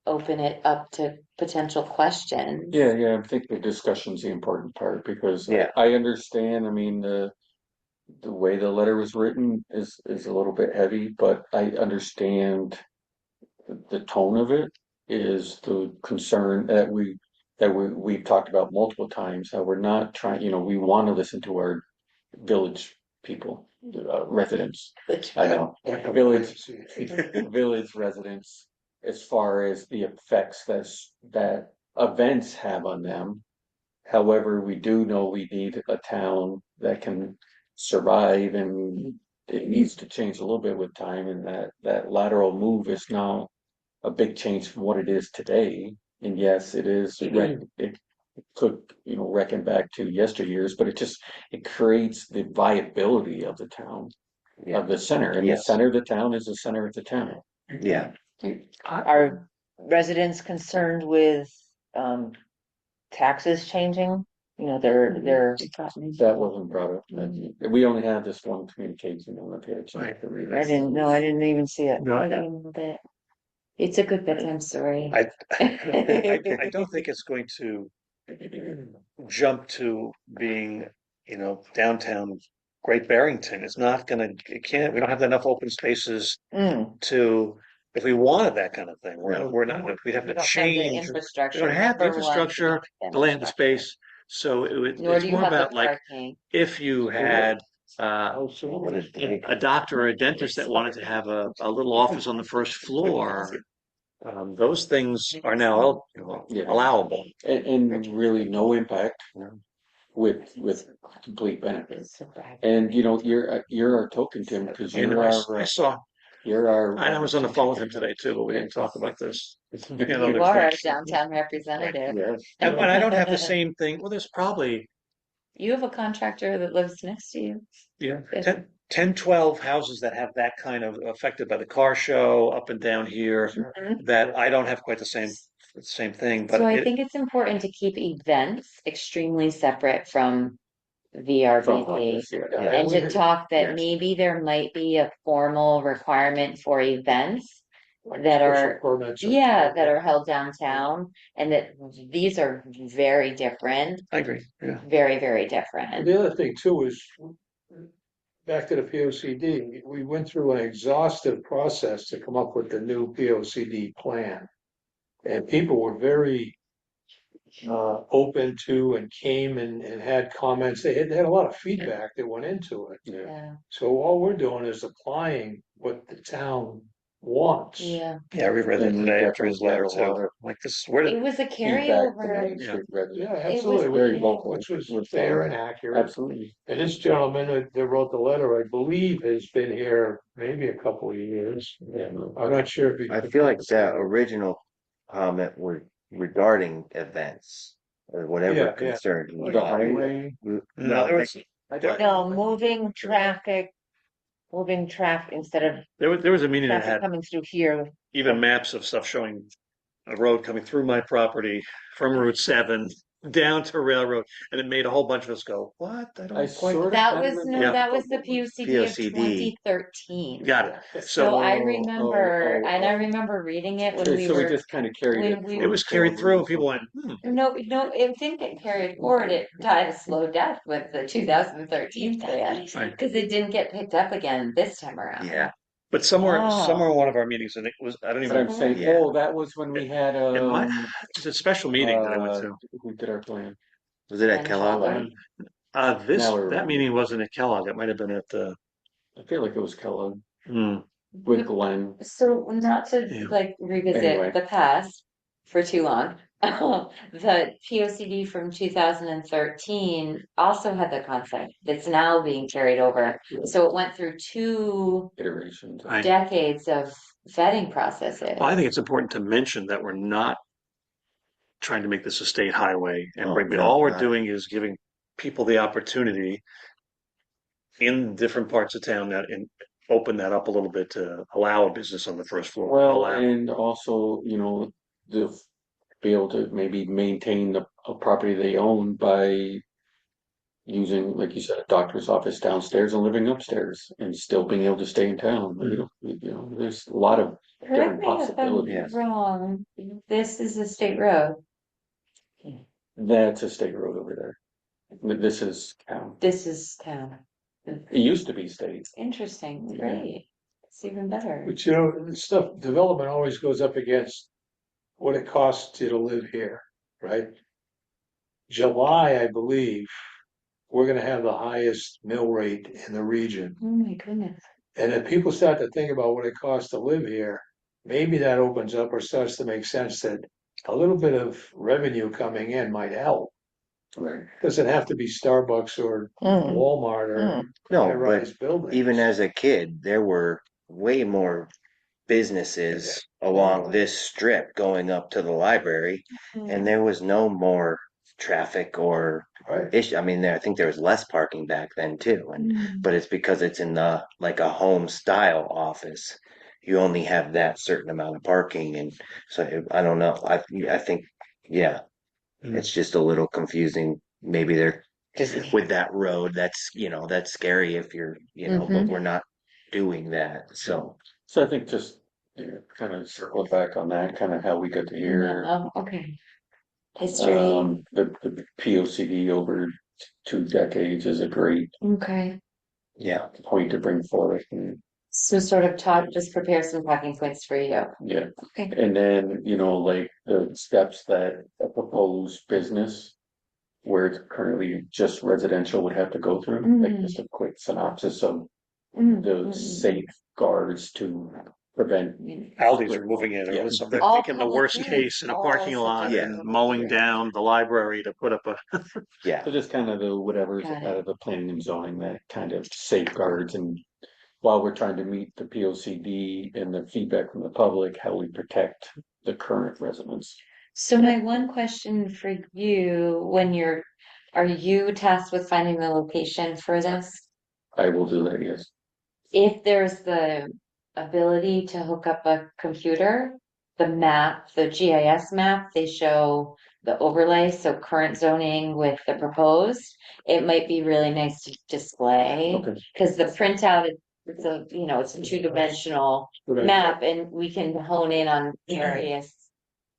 open it up to potential questions. Yeah, I think the discussion's the important part because Yeah. I understand, I mean, the way the letter was written is a little bit heavy, but I understand the tone of it is the concern we've talked about multiple times, how we're not trying, we want to listen to our village people, residents. I know, village residents, as far as the effects that events have on them. However, we do know we need a town that can survive, and it needs to change a little bit with time, and that lateral move is now a big change from what it is today. And yes, it is, it could, reckon back to yesteryears, but it creates the viability of the town, of the center. And the Yes. center of the town is the center of the town. Yeah. Are residents concerned with, taxes changing? You know, they're, That wasn't brought up. We only had this one communication on the page. Right. I didn't know, I didn't even see it. No, But it's a good bedtime story. I don't think it's going to jump to being, downtown Great Barrington. It's not gonna, we don't have enough open spaces Mm, to, if we wanted that kind of thing, we're not, we'd have We to don't have the change. We infrastructure. don't have the Number one, we infrastructure, don't have the land, the infrastructure. space, so Nor it's do you more have the about like, parking. if you had What is a doctor or a dentist that wanted to have a little office on the first floor, those things are now Yeah. allowable. And really no impact with complete benefits. And you're our token, Tim, because And I saw, you're our. I was on the phone with him today too, but we didn't talk about this. You are our downtown representative. Yes. And I don't have the same thing. Well, there's probably, You have a contractor that lives next to you. 10, 12 houses that have that kind of affected by the car show up and down here, that I don't have quite the same thing, but So I think it's important to keep events extremely separate from VRBP. Yeah. And to talk that Yes. maybe there might be a formal requirement for events that are, Permits. that are held downtown, and that these are very different, I agree, yeah. very, very different. The other thing too is, back to the POCD, we went through an exhaustive process to come up with the new POCD plan. And people were very open to and came and had comments. They had a lot of feedback that went into it. Yeah, So all we're doing is applying what the town wants. yeah. Yeah, I reread that And today after his letter definitely got a lot too. of Like this, where It did, was a Feedback from carryover. Main Street residents. Yeah, It was absolutely. very vocal. Which was fair and accurate. Absolutely. And this gentleman that wrote the letter, I believe, has been here maybe a couple of years. I'm not sure if he. I feel like that original comment were regarding events or whatever Yeah, yeah. concern. The highway. no, there was, no, moving traffic instead of there was a meeting that traffic had coming through here. even maps of stuff showing a road coming through my property from Route 7 down to Railroad, and it made a whole bunch of us go, what? I I don't quite. sort of That kind of was, remember. no, that was the POCD of POCD. 2013. Got it. So So I remember, oh, and I oh. remember reading it when So we we were, just kind of carried it. when we- it was carried through, and people went, no, it didn't get carried forward. It died a slow death with the 2013 plan, Right. because it didn't get picked up again this time around. Yeah, But somewhere Oh. in one of our meetings, and it was, I don't But even, I'm saying, Yeah. that was when we had it might, it's a special meeting that I went to. who did our plan? was it at And Kellogg? Kelly. Now I That remember. meeting wasn't at Kellogg, it might have been at the, I feel like it was Kellogg hmm, with Glenn. So not to Yeah. like revisit Anyway. the past for too long. The POCD from 2013 also had the concept that's now being carried over. So it went through 2 Iterations. I- decades of vetting processes. I think it's important to mention that we're not trying to make this a state highway, and Oh, no, all we're not- doing is giving people the opportunity in different parts of town that, and open that up a little bit to allow a business on the first floor. Well, Allow- and also, the be able to maybe maintain a property they own by using, like you said, a doctor's office downstairs and living upstairs and still being able to stay in town. There's a lot of Correct different me if I'm possibilities. wrong. This is a state road. That's a state road over there. This is town. This is town. It used to be state. Interesting. Yeah. Great. It's even better. But this stuff, development always goes up against what it costs you to live here, right? July, I believe, we're gonna have the highest mill rate in the region. Oh my goodness. And if people start to think about what it costs to live here, maybe that opens up or starts to make sense that a little bit of revenue coming in might help. Right. Doesn't have to be Starbucks or Mm, Walmart or mm. No, high-rise but buildings. even as a kid, there were way more businesses along this strip going up to the library, and there was no more traffic or Right. issue. I mean, I think there was less parking back then too, but it's because it's in the like a home style office. You only have that certain amount of parking, and so I don't know. I think yeah, it's just a little confusing. Maybe they're Just, with that road. That's scary if you're but we're not doing that. So So I think just kind of circle back on that, kind of how we got to here. Oh, okay. History, The POCD over 2 decades is a great okay. yeah, point to bring forward. And, So sort of just prepare some talking points for you. yeah. Okay. And then, like the steps that a proposed business where it's currently just residential would have to go through, like Mhm. just a quick synopsis of Mm, the safeguards to prevent. Aldi's are moving in, Yeah. or something, they're All thinking the public worst things, case in a all parking such lot a and public mowing thing. down the library to put up a. yeah. So just kind of the whatever's Got it. out of the planning and zoning that kind of safeguards and while we're trying to meet the POCD and the feedback from the public, how we protect the current residents. So my one question for you, are you tasked with finding the location for this? I will do that, yes. If there's the ability to hook up a computer, the map, the GIS map, they show the overlay, so current zoning with the proposed. It might be really nice to display, Okay. because the printout, it's a two-dimensional map, and we can hone in on various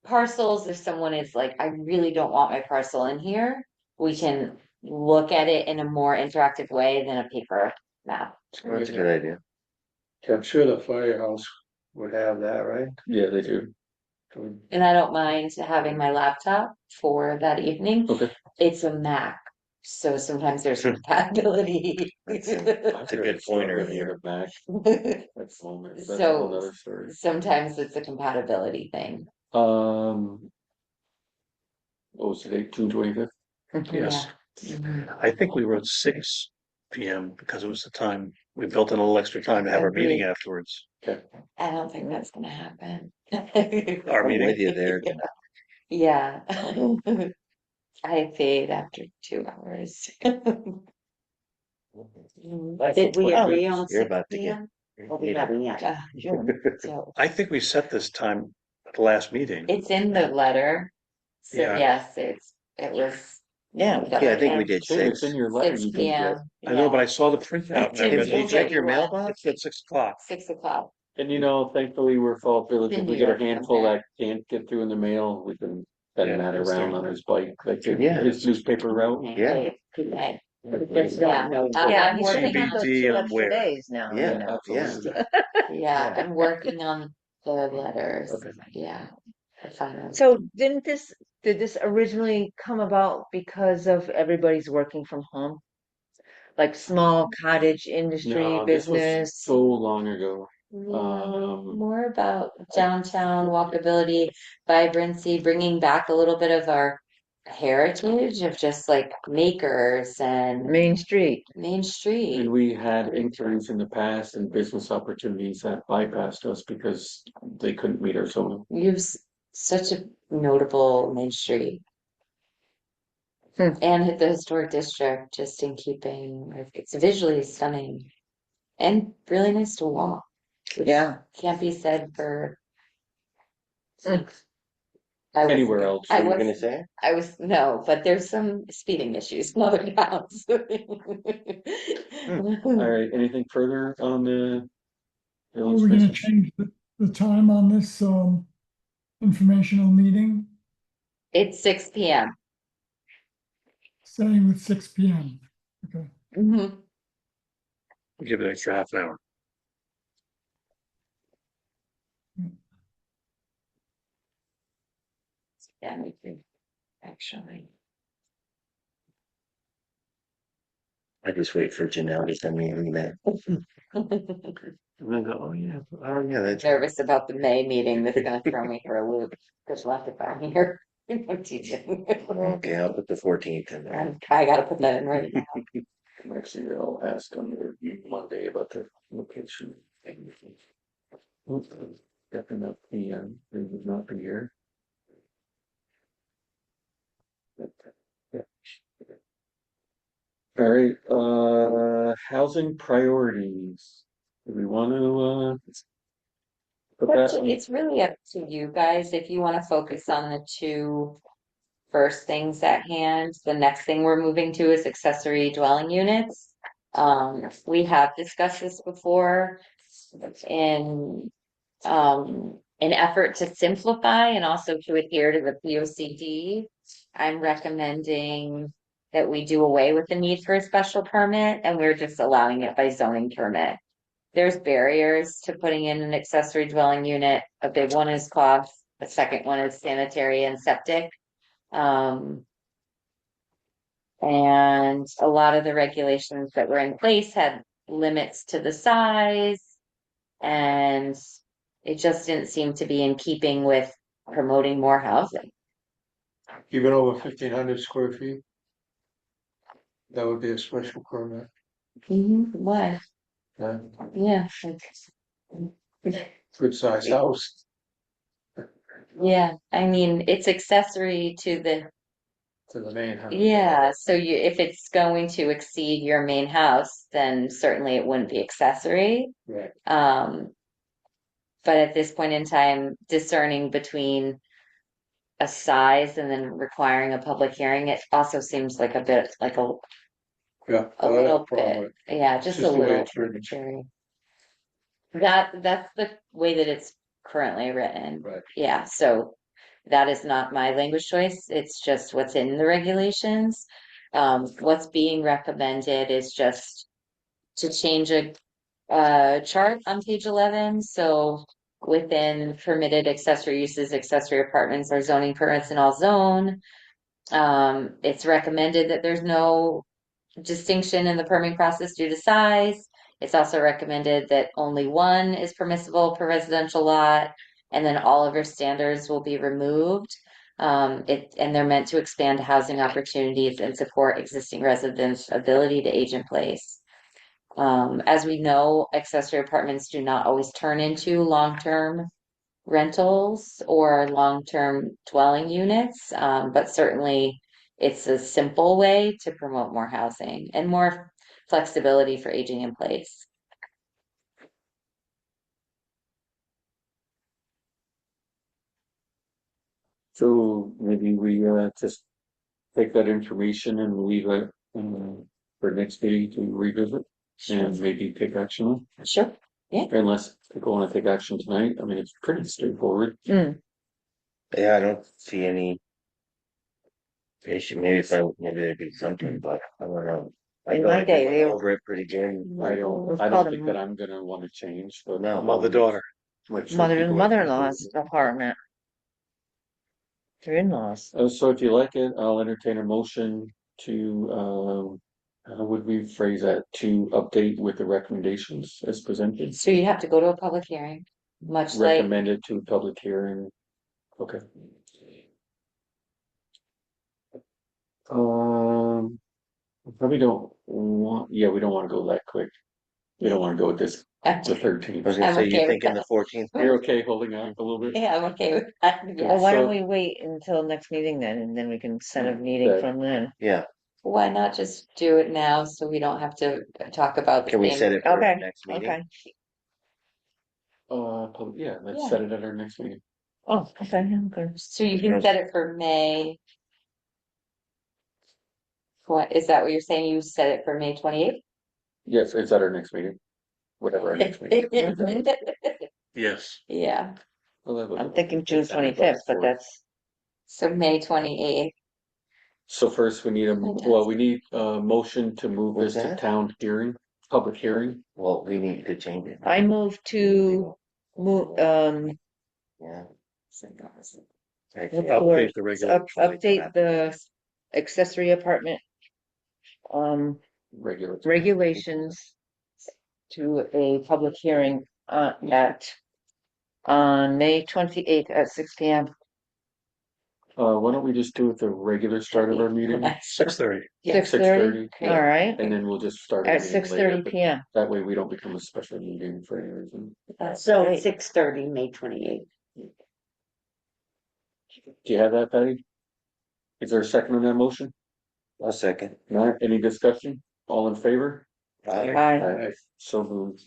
parcels. If someone is like, I really don't want my parcel in here, we can look at it in a more interactive way than a paper map. That's a good idea. I'm sure the firehouse would have that, right? Yeah, they do. And I don't mind having my laptop for that evening. Okay. It's a Mac, so sometimes there's compatibility. That's a good pointer Really here. back at the moment. That's a whole So other story. sometimes it's a compatibility thing. What was today? June 25th? Yes, Yeah. Mhm. I think we wrote 6 p.m. because it was the time, we built in a little extra time to have our meeting Agreed. afterwards. I don't think that's gonna happen. Our I'm meeting, with you there. Yeah. I paid after 2 hours. Did we Oh, agree on you're 6 about to get. p.m.? Or we haven't yet? So I think we set this time at the last meeting. it's in the letter. So Yeah. yes, it was. yeah, Yeah, I think we did Tim, it's 6. in your letter. 6 You can get. p.m. I know, but Yeah, I saw the printout. And I Tim, read Did you it. check your mailbox? It's at 6 o'clock. 6 o'clock. And thankfully we're Fall Village. If In we New get a York handful someday. that can't get through in the mail, we can send Yeah, that that's around fair. on his bike, like Yeah. his newspaper route. Yeah. Okay. Just don't know. yeah, I'm he's working picking up on, those CBD 2 and extra where? days now, you Yeah, know. Absolutely. yeah, I'm working on the letters. Okay. Yeah. The final. So did this originally come about because of everybody's working from home? Like small cottage industry No, this was business? so long ago. Yeah, more about downtown walkability, vibrancy, bringing back a little bit of our heritage of just like makers and Main Street. Main Street. And we had inquiries in the past and business opportunities that bypassed us because they couldn't meet our zoning. You have such a notable Main Street. Hmm. And the historic district, just in keeping, like, it's visually stunning and really nice to walk. Which Yeah. can't be said for. Mm. I was- Anywhere else? I What were you was, gonna say? I was, no, but there's some speeding issues in other towns. All right, anything further on the Are village we gonna business? change the time on this, informational meeting, It's 6 p.m. staying with 6 p.m.? Okay. Mhm. We'll give it an extra half an hour. Yeah, me too, actually. I just wait for Janelle to send me an email. And then go, oh yeah, that's. Nervous about the May meeting that's gonna throw me for a loop. Good luck if I'm here. I'm teaching. Okay, I'll put the 14th in there. I gotta put that in right now. Actually, I'll ask on the Monday about the location. Definitely, they would not be here. Yeah. All right, housing priorities. Do we want to, put that on? It's really up to you guys if you wanna focus on the two first things at hand. The next thing we're moving to is accessory dwelling units. We have discussed this before in an effort to simplify and also to adhere to the POCD. I'm recommending that we do away with the need for a special permit and we're just allowing it by zoning permit. There's barriers to putting in an accessory dwelling unit. A big one is cost. The second one is sanitary and septic. And a lot of the regulations that were in place had limits to the size. And it just didn't seem to be in keeping with promoting more housing. Even over 1,500 square feet? That would be a special permit. Why? Yeah. Yeah. Good sized house. Yeah, I mean, it's accessory to To the main house. yeah, so if it's going to exceed your main house, then certainly it wouldn't be accessory. Right. But at this point in time, discerning between a size and then requiring a public hearing, it also seems like a bit like Yeah. a little bit, yeah, just a just the way little it's written. arbitrary. That's the way that it's currently written. Right. Yeah, so that is not my language choice. It's just what's in the regulations. What's being recommended is just to change a chart on page 11. So within permitted accessory uses, accessory apartments are zoning permits in all zone. It's recommended that there's no distinction in the permitting process due to size. It's also recommended that only one is permissible per residential lot, and then all of our standards will be removed. And they're meant to expand housing opportunities and support existing residents' ability to age in place. As we know, accessory apartments do not always turn into long-term rentals or long-term dwelling units, but certainly it's a simple way to promote more housing and more flexibility for aging in place. So maybe we, just take that information and leave it, for next meeting to revisit and maybe take action on. Sure. Unless people want to take action tonight, I mean, it's pretty straightforward. Yeah, I don't see any issue. Maybe there'd be something, but I don't know. I In feel my like day, I they- went over it pretty good. I don't think that I'm gonna want to change, but. No. Mother-daughter. I'm sure Mother people and have mother-in-law's apartment. Their in-laws. So if you like it, I'll entertain a motion to, how would we phrase that, to update with the recommendations as presented? So you have to go to a public hearing, much like, Recommended to public hearing, okay. Probably don't want, yeah, we don't want to go that quick. We don't want to go with this, the I was 13th. gonna I'm say, okay you're with thinking that. the 14th? You're okay holding on a little bit? yeah, I'm okay with that. Well, Yes. why So- don't we wait until next meeting then, and then we can set a meeting Okay. from then. Yeah. Why not just do it now so we don't have to talk about the Can we same? set it for Okay, next meeting? okay. Yeah, let's Yeah. set it at our next meeting. Oh, okay, I'm good. So you can set it for May. What, is that what you're saying? You set it for May 28th? Yes, it's at our next meeting. Whatever our next meeting. Yes. Yeah, We'll have a- I'm thinking June 25th, but that's, so May 28th. So first we need we need a motion to move What's this to that? town hearing, public hearing. Well, we need to change it. I move to move, Yeah. Update the regulation. update the accessory apartment Regular. regulations to a public hearing on May 28th at 6 p.m. Why don't we just do it the regular start of our meeting? 6:30. 6:30? 6:30, All right, and then we'll just start. at a meeting later, 6:30 but p.m. That way we don't become a special meeting for any reason. So great. 6:30, May 28th. Do you have that, Patty? Is there a second on that motion? A second. Not any discussion? All in favor? Aye. Aye. So moved.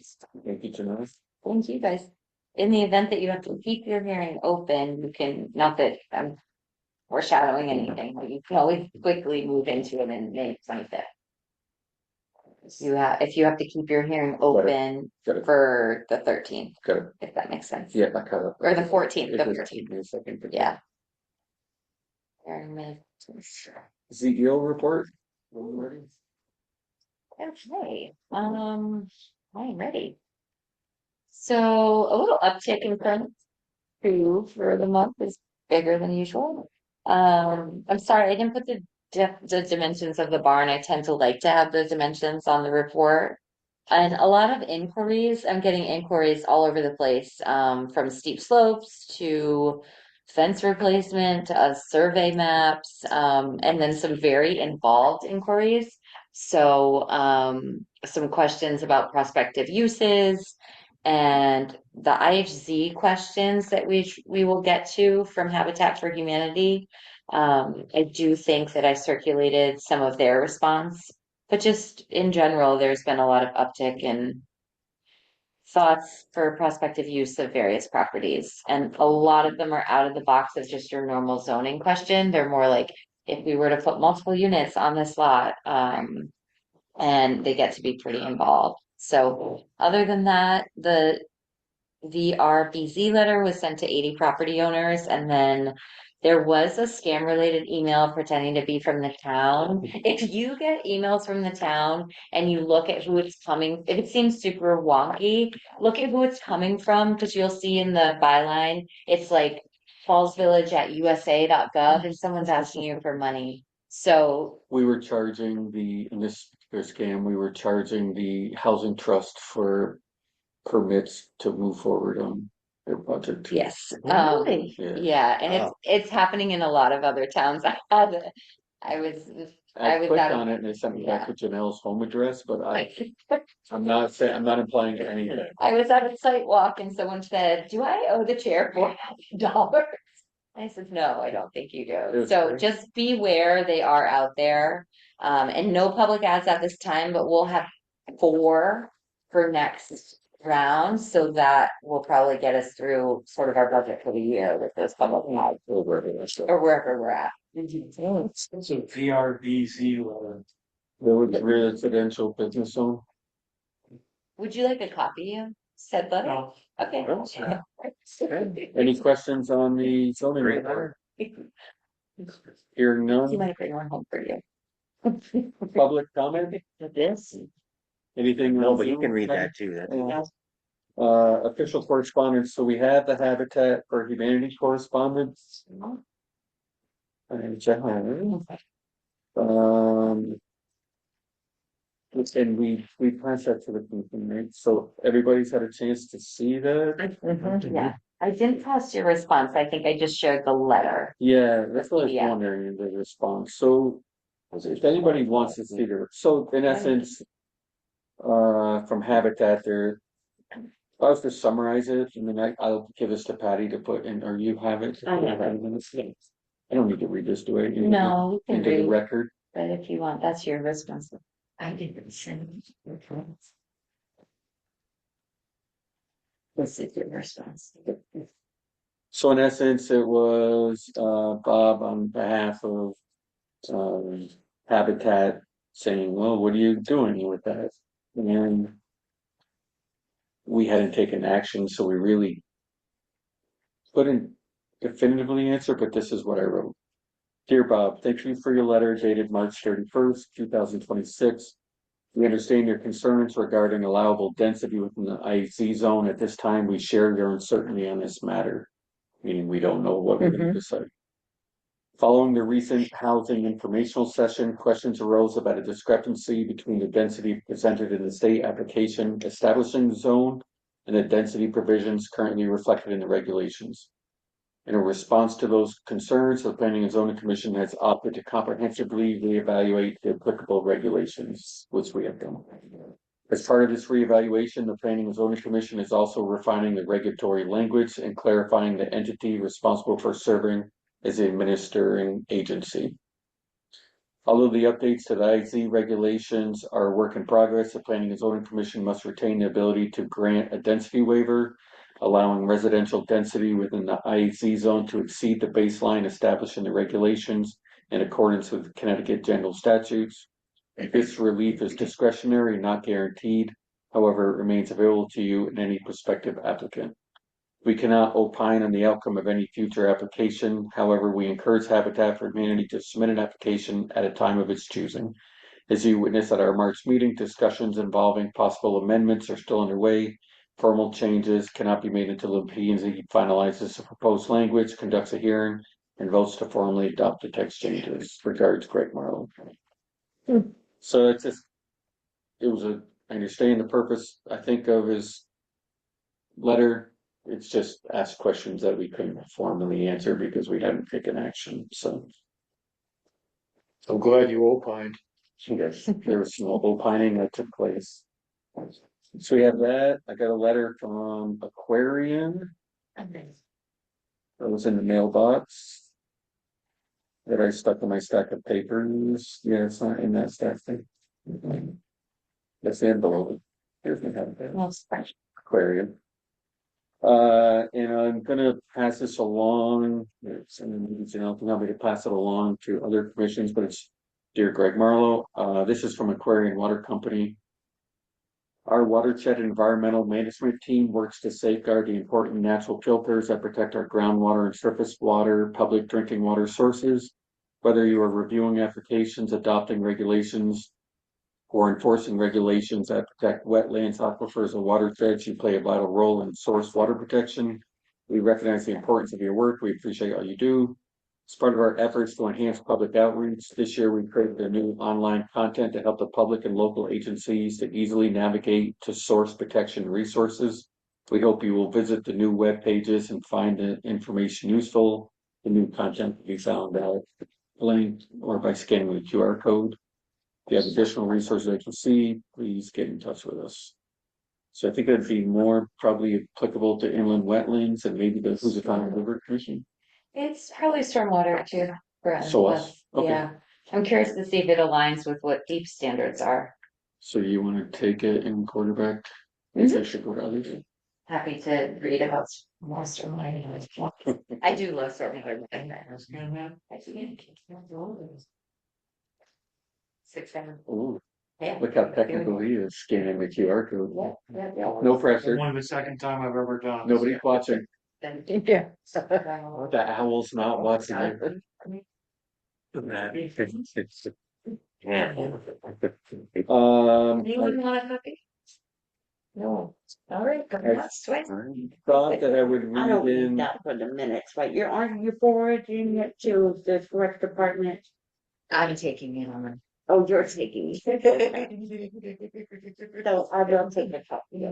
Thank you, Janelle. Thank you, guys. In the event that you have to keep your hearing open, you can, not that I'm foreshadowing anything, but you can always quickly move into it in May 25th. If you have to keep your hearing open Got it. for the 13th, Got it. if that makes sense. Yeah, I cut it. Or the 14th, It the just 14th. took me a second. Yeah. CEO report? Okay, I'm ready. So a little uptick in front two for the month is bigger than usual. I'm sorry, I didn't put the dimensions of the barn. I tend to like to have the dimensions on the report. And a lot of inquiries, I'm getting inquiries all over the place, from steep slopes to fence replacement to survey maps, and then some very involved inquiries. So, some questions about prospective uses and the IHZ questions that we will get to from Habitat for Humanity. I do think that I circulated some of their response, but just in general, there's been a lot of uptick in thoughts for prospective use of various properties. And a lot of them are out of the box of just your normal zoning question. They're more like, if we were to put multiple units on this lot, and they get to be pretty involved. So other than that, the RBZ letter was sent to 80 property owners, and then there was a scam related email pretending to be from the town. If you get emails from the town and you look at who it's coming, if it seems super wonky, look at who it's coming from, because you'll see in the byline, it's like fallsvillage@usa.gov, and someone's asking you for money. So We were charging in this particular scam, we were charging the housing trust for permits to move forward on their project. yes, Really? yeah, and Wow. it's happening in a lot of other towns. I was I was clicked out of- on it and they sent me back yeah. with Janelle's home address, but I'm not saying, I'm not implying anything. I was at a site walk and someone said, "Do I owe the chair $400?" I said, "No, I don't think you do." was So great. just beware, they are out there. And no public ads at this time, but we'll have 4 for next round, so that will probably get us through sort of our budget for the year with those public ads or wherever we're at. It's a VRBZ letter. Village residential business zone. Would you like a copy of said letter? No, Okay. Any questions on the zoning report? Hearing You none, might bring one home for you. public comment, This? anything? No, on but you Zoom? can read that too. That's Official correspondence, so we have the Habitat for Humanity correspondence. Um. And we passed that to the commission, right? So everybody's had a chance to see that? Yeah, I didn't post your response. I think I just shared the letter. Yeah, that's what I was Yeah. wondering, the response. So if anybody wants to see so in essence, from Habitat there, I'll just summarize it and then I'll give this to Patty to put in, or you have it. I have it. I don't need to read this, do I? No, we can Into the read, record. but if you want, that's your response. I didn't send it. This is your response. So in essence, it was Bob on behalf of Habitat saying, well, what are you doing with that? And we hadn't taken action, so we really couldn't definitively answer, but this is what I wrote. Dear Bob, thank you for your letter dated March 31st, 2026. We understand your concerns regarding allowable density within the IC zone. At this time, we share your uncertainty on this matter, meaning we don't know what we're going to decide. Following the recent housing informational session, questions arose about a discrepancy between the density presented in the state application establishing the zone and the density provisions currently reflected in the regulations. In a response to those concerns, the Planning and Zoning Commission has opted to comprehensively reevaluate the applicable regulations, which we have done. As part of this reevaluation, the Planning and Zoning Commission is also refining the regulatory language and clarifying the entity responsible for serving as the administering agency. Although the updates to the IZ regulations are a work in progress, the Planning and Zoning Commission must retain the ability to grant a density waiver, allowing residential density within the IZ zone to exceed the baseline established in the regulations in accordance with Connecticut general statutes. This relief is discretionary and not guaranteed. However, it remains available to you and any prospective applicant. We cannot opine on the outcome of any future application. However, we encourage Habitat for Humanity to submit an application at a time of its choosing. As you witnessed at our March meeting, discussions involving possible amendments are still underway. Formal changes cannot be made until the P&Z finalizes the proposed language, conducts a hearing, and votes to formally adopt the text changes. Regards, Greg Marlowe. So it was I understand the purpose, I think, of his letter. It's just asked questions that we couldn't formally answer because we hadn't taken action, so. I'm glad you opined. Yes, there was some opining that took place. So we have that. I got a letter from Aquarian. That was in the mailbox. That I stuck in my stack of papers. Yeah, it's not in that stack thing. That's the envelope. Here's my Aquarian. And I'm gonna pass this along. Someone needs to help me to pass it along to other commissions, but it's dear Greg Marlowe. This is from Aquarian Water Company. Our watershed environmental management team works to safeguard the important natural filters that protect our groundwater and surface water, public drinking water sources. Whether you are reviewing applications, adopting regulations, or enforcing regulations that protect wetlands, aquifers, and watersheds, you play a vital role in source water protection. We recognize the importance of your work. We appreciate all you do. As part of our efforts to enhance public outreach, this year we created a new online content to help the public and local agencies to easily navigate to source protection resources. We hope you will visit the new web pages and find the information useful. The new content can be found at link or by scanning the QR code. If you have additional resources that you see, please get in touch with us. So I think that'd be more probably applicable to inland wetlands and maybe the Housatonic River Commission. It's probably stormwater too. For us, So but, us, okay. yeah. I'm curious to see if it aligns with what deep standards are. So you want to take it in quarterback? Maybe I should go to others. Happy to read about more stormwater. I do love stormwater. I do. 6, 7. Ooh, Yeah. look how technical he is scanning the QR code. Yeah. No pressure. Only the second time I've ever done. this. Nobody's watching. Yeah. The owl's not watching you. Anyone want a cookie? No. All right, come on, sweet. Thought that I would I read don't need in. that for the minutes, but aren't you forwarding it to the rec department? I'm taking it on. Oh, you're taking it. So I will take a copy.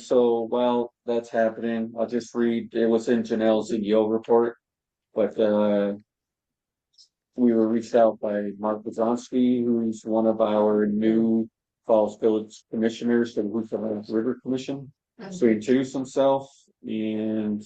So while that's happening, I'll just read, it was in Janelle's EO report, but, we were reached out by Mark Wazowski, who's one of our new Falls Village commissioners to the Housatonic River Commission. So he introduced himself and,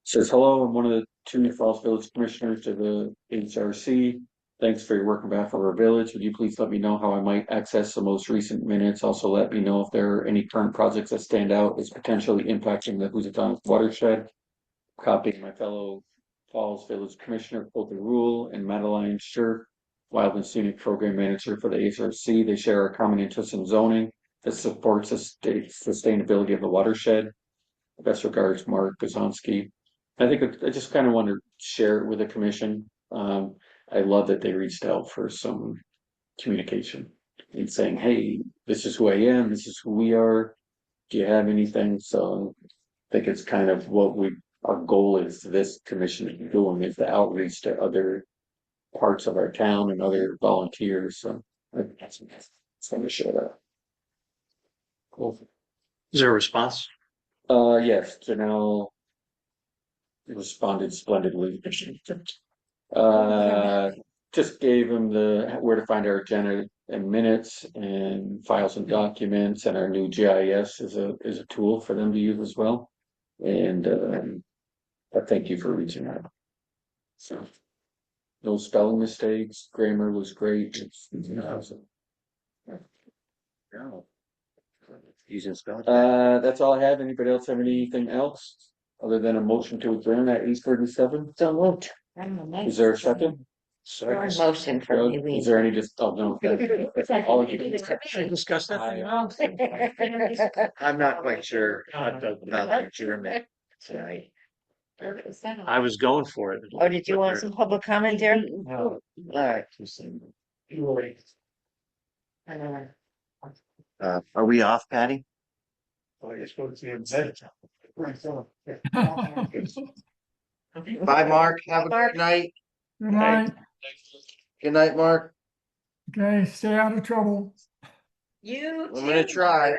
says, hello, I'm one of the 2 Falls Village commissioners to the HRC. Thanks for your work on behalf of our village. Would you please let me know how I might access the most recent minutes? Also let me know if there are any current projects that stand out as potentially impacting the Housatonic watershed. Copying my fellow Falls Village Commissioner Colter Rule and Madeline Shirk, Wild and Scenic Program Manager for the HRC. They share a common interest in zoning that supports the sustainability of the watershed. Best regards, Mark Gazonsky. I think I just kind of want to share it with the commission. I love that they reached out for some communication. and saying, hey, this is who I am, this is who we are. Do you have anything? So I think it's kind of what our goal is to this commission to be doing is the outreach to other parts of our town and other volunteers. So that's going to show that. Cool. Is there a response? Yes, Janelle responded splendidly. Just gave him where to find our agenda and minutes and files and documents, and our new GIS is a tool for them to use as well. And but thank you for reaching out. So no spelling mistakes, grammar was great. Using spell. That's all I have. Anybody else have anything else other than a motion to adjourn at 8:37? So moved. Is there a second? Motion for me, Is Lee. there any oh no. All of you. Should we discuss that? I'm not quite sure about the German tonight. I was going for it. Oh, did you want some public comment, Derek? No. Alright, You are we off, Patty? Oh, you're supposed to be in bed. Bye, Mark. Have a good night. Good night. Good night, Mark. Okay, stay out of trouble. You I'm gonna try.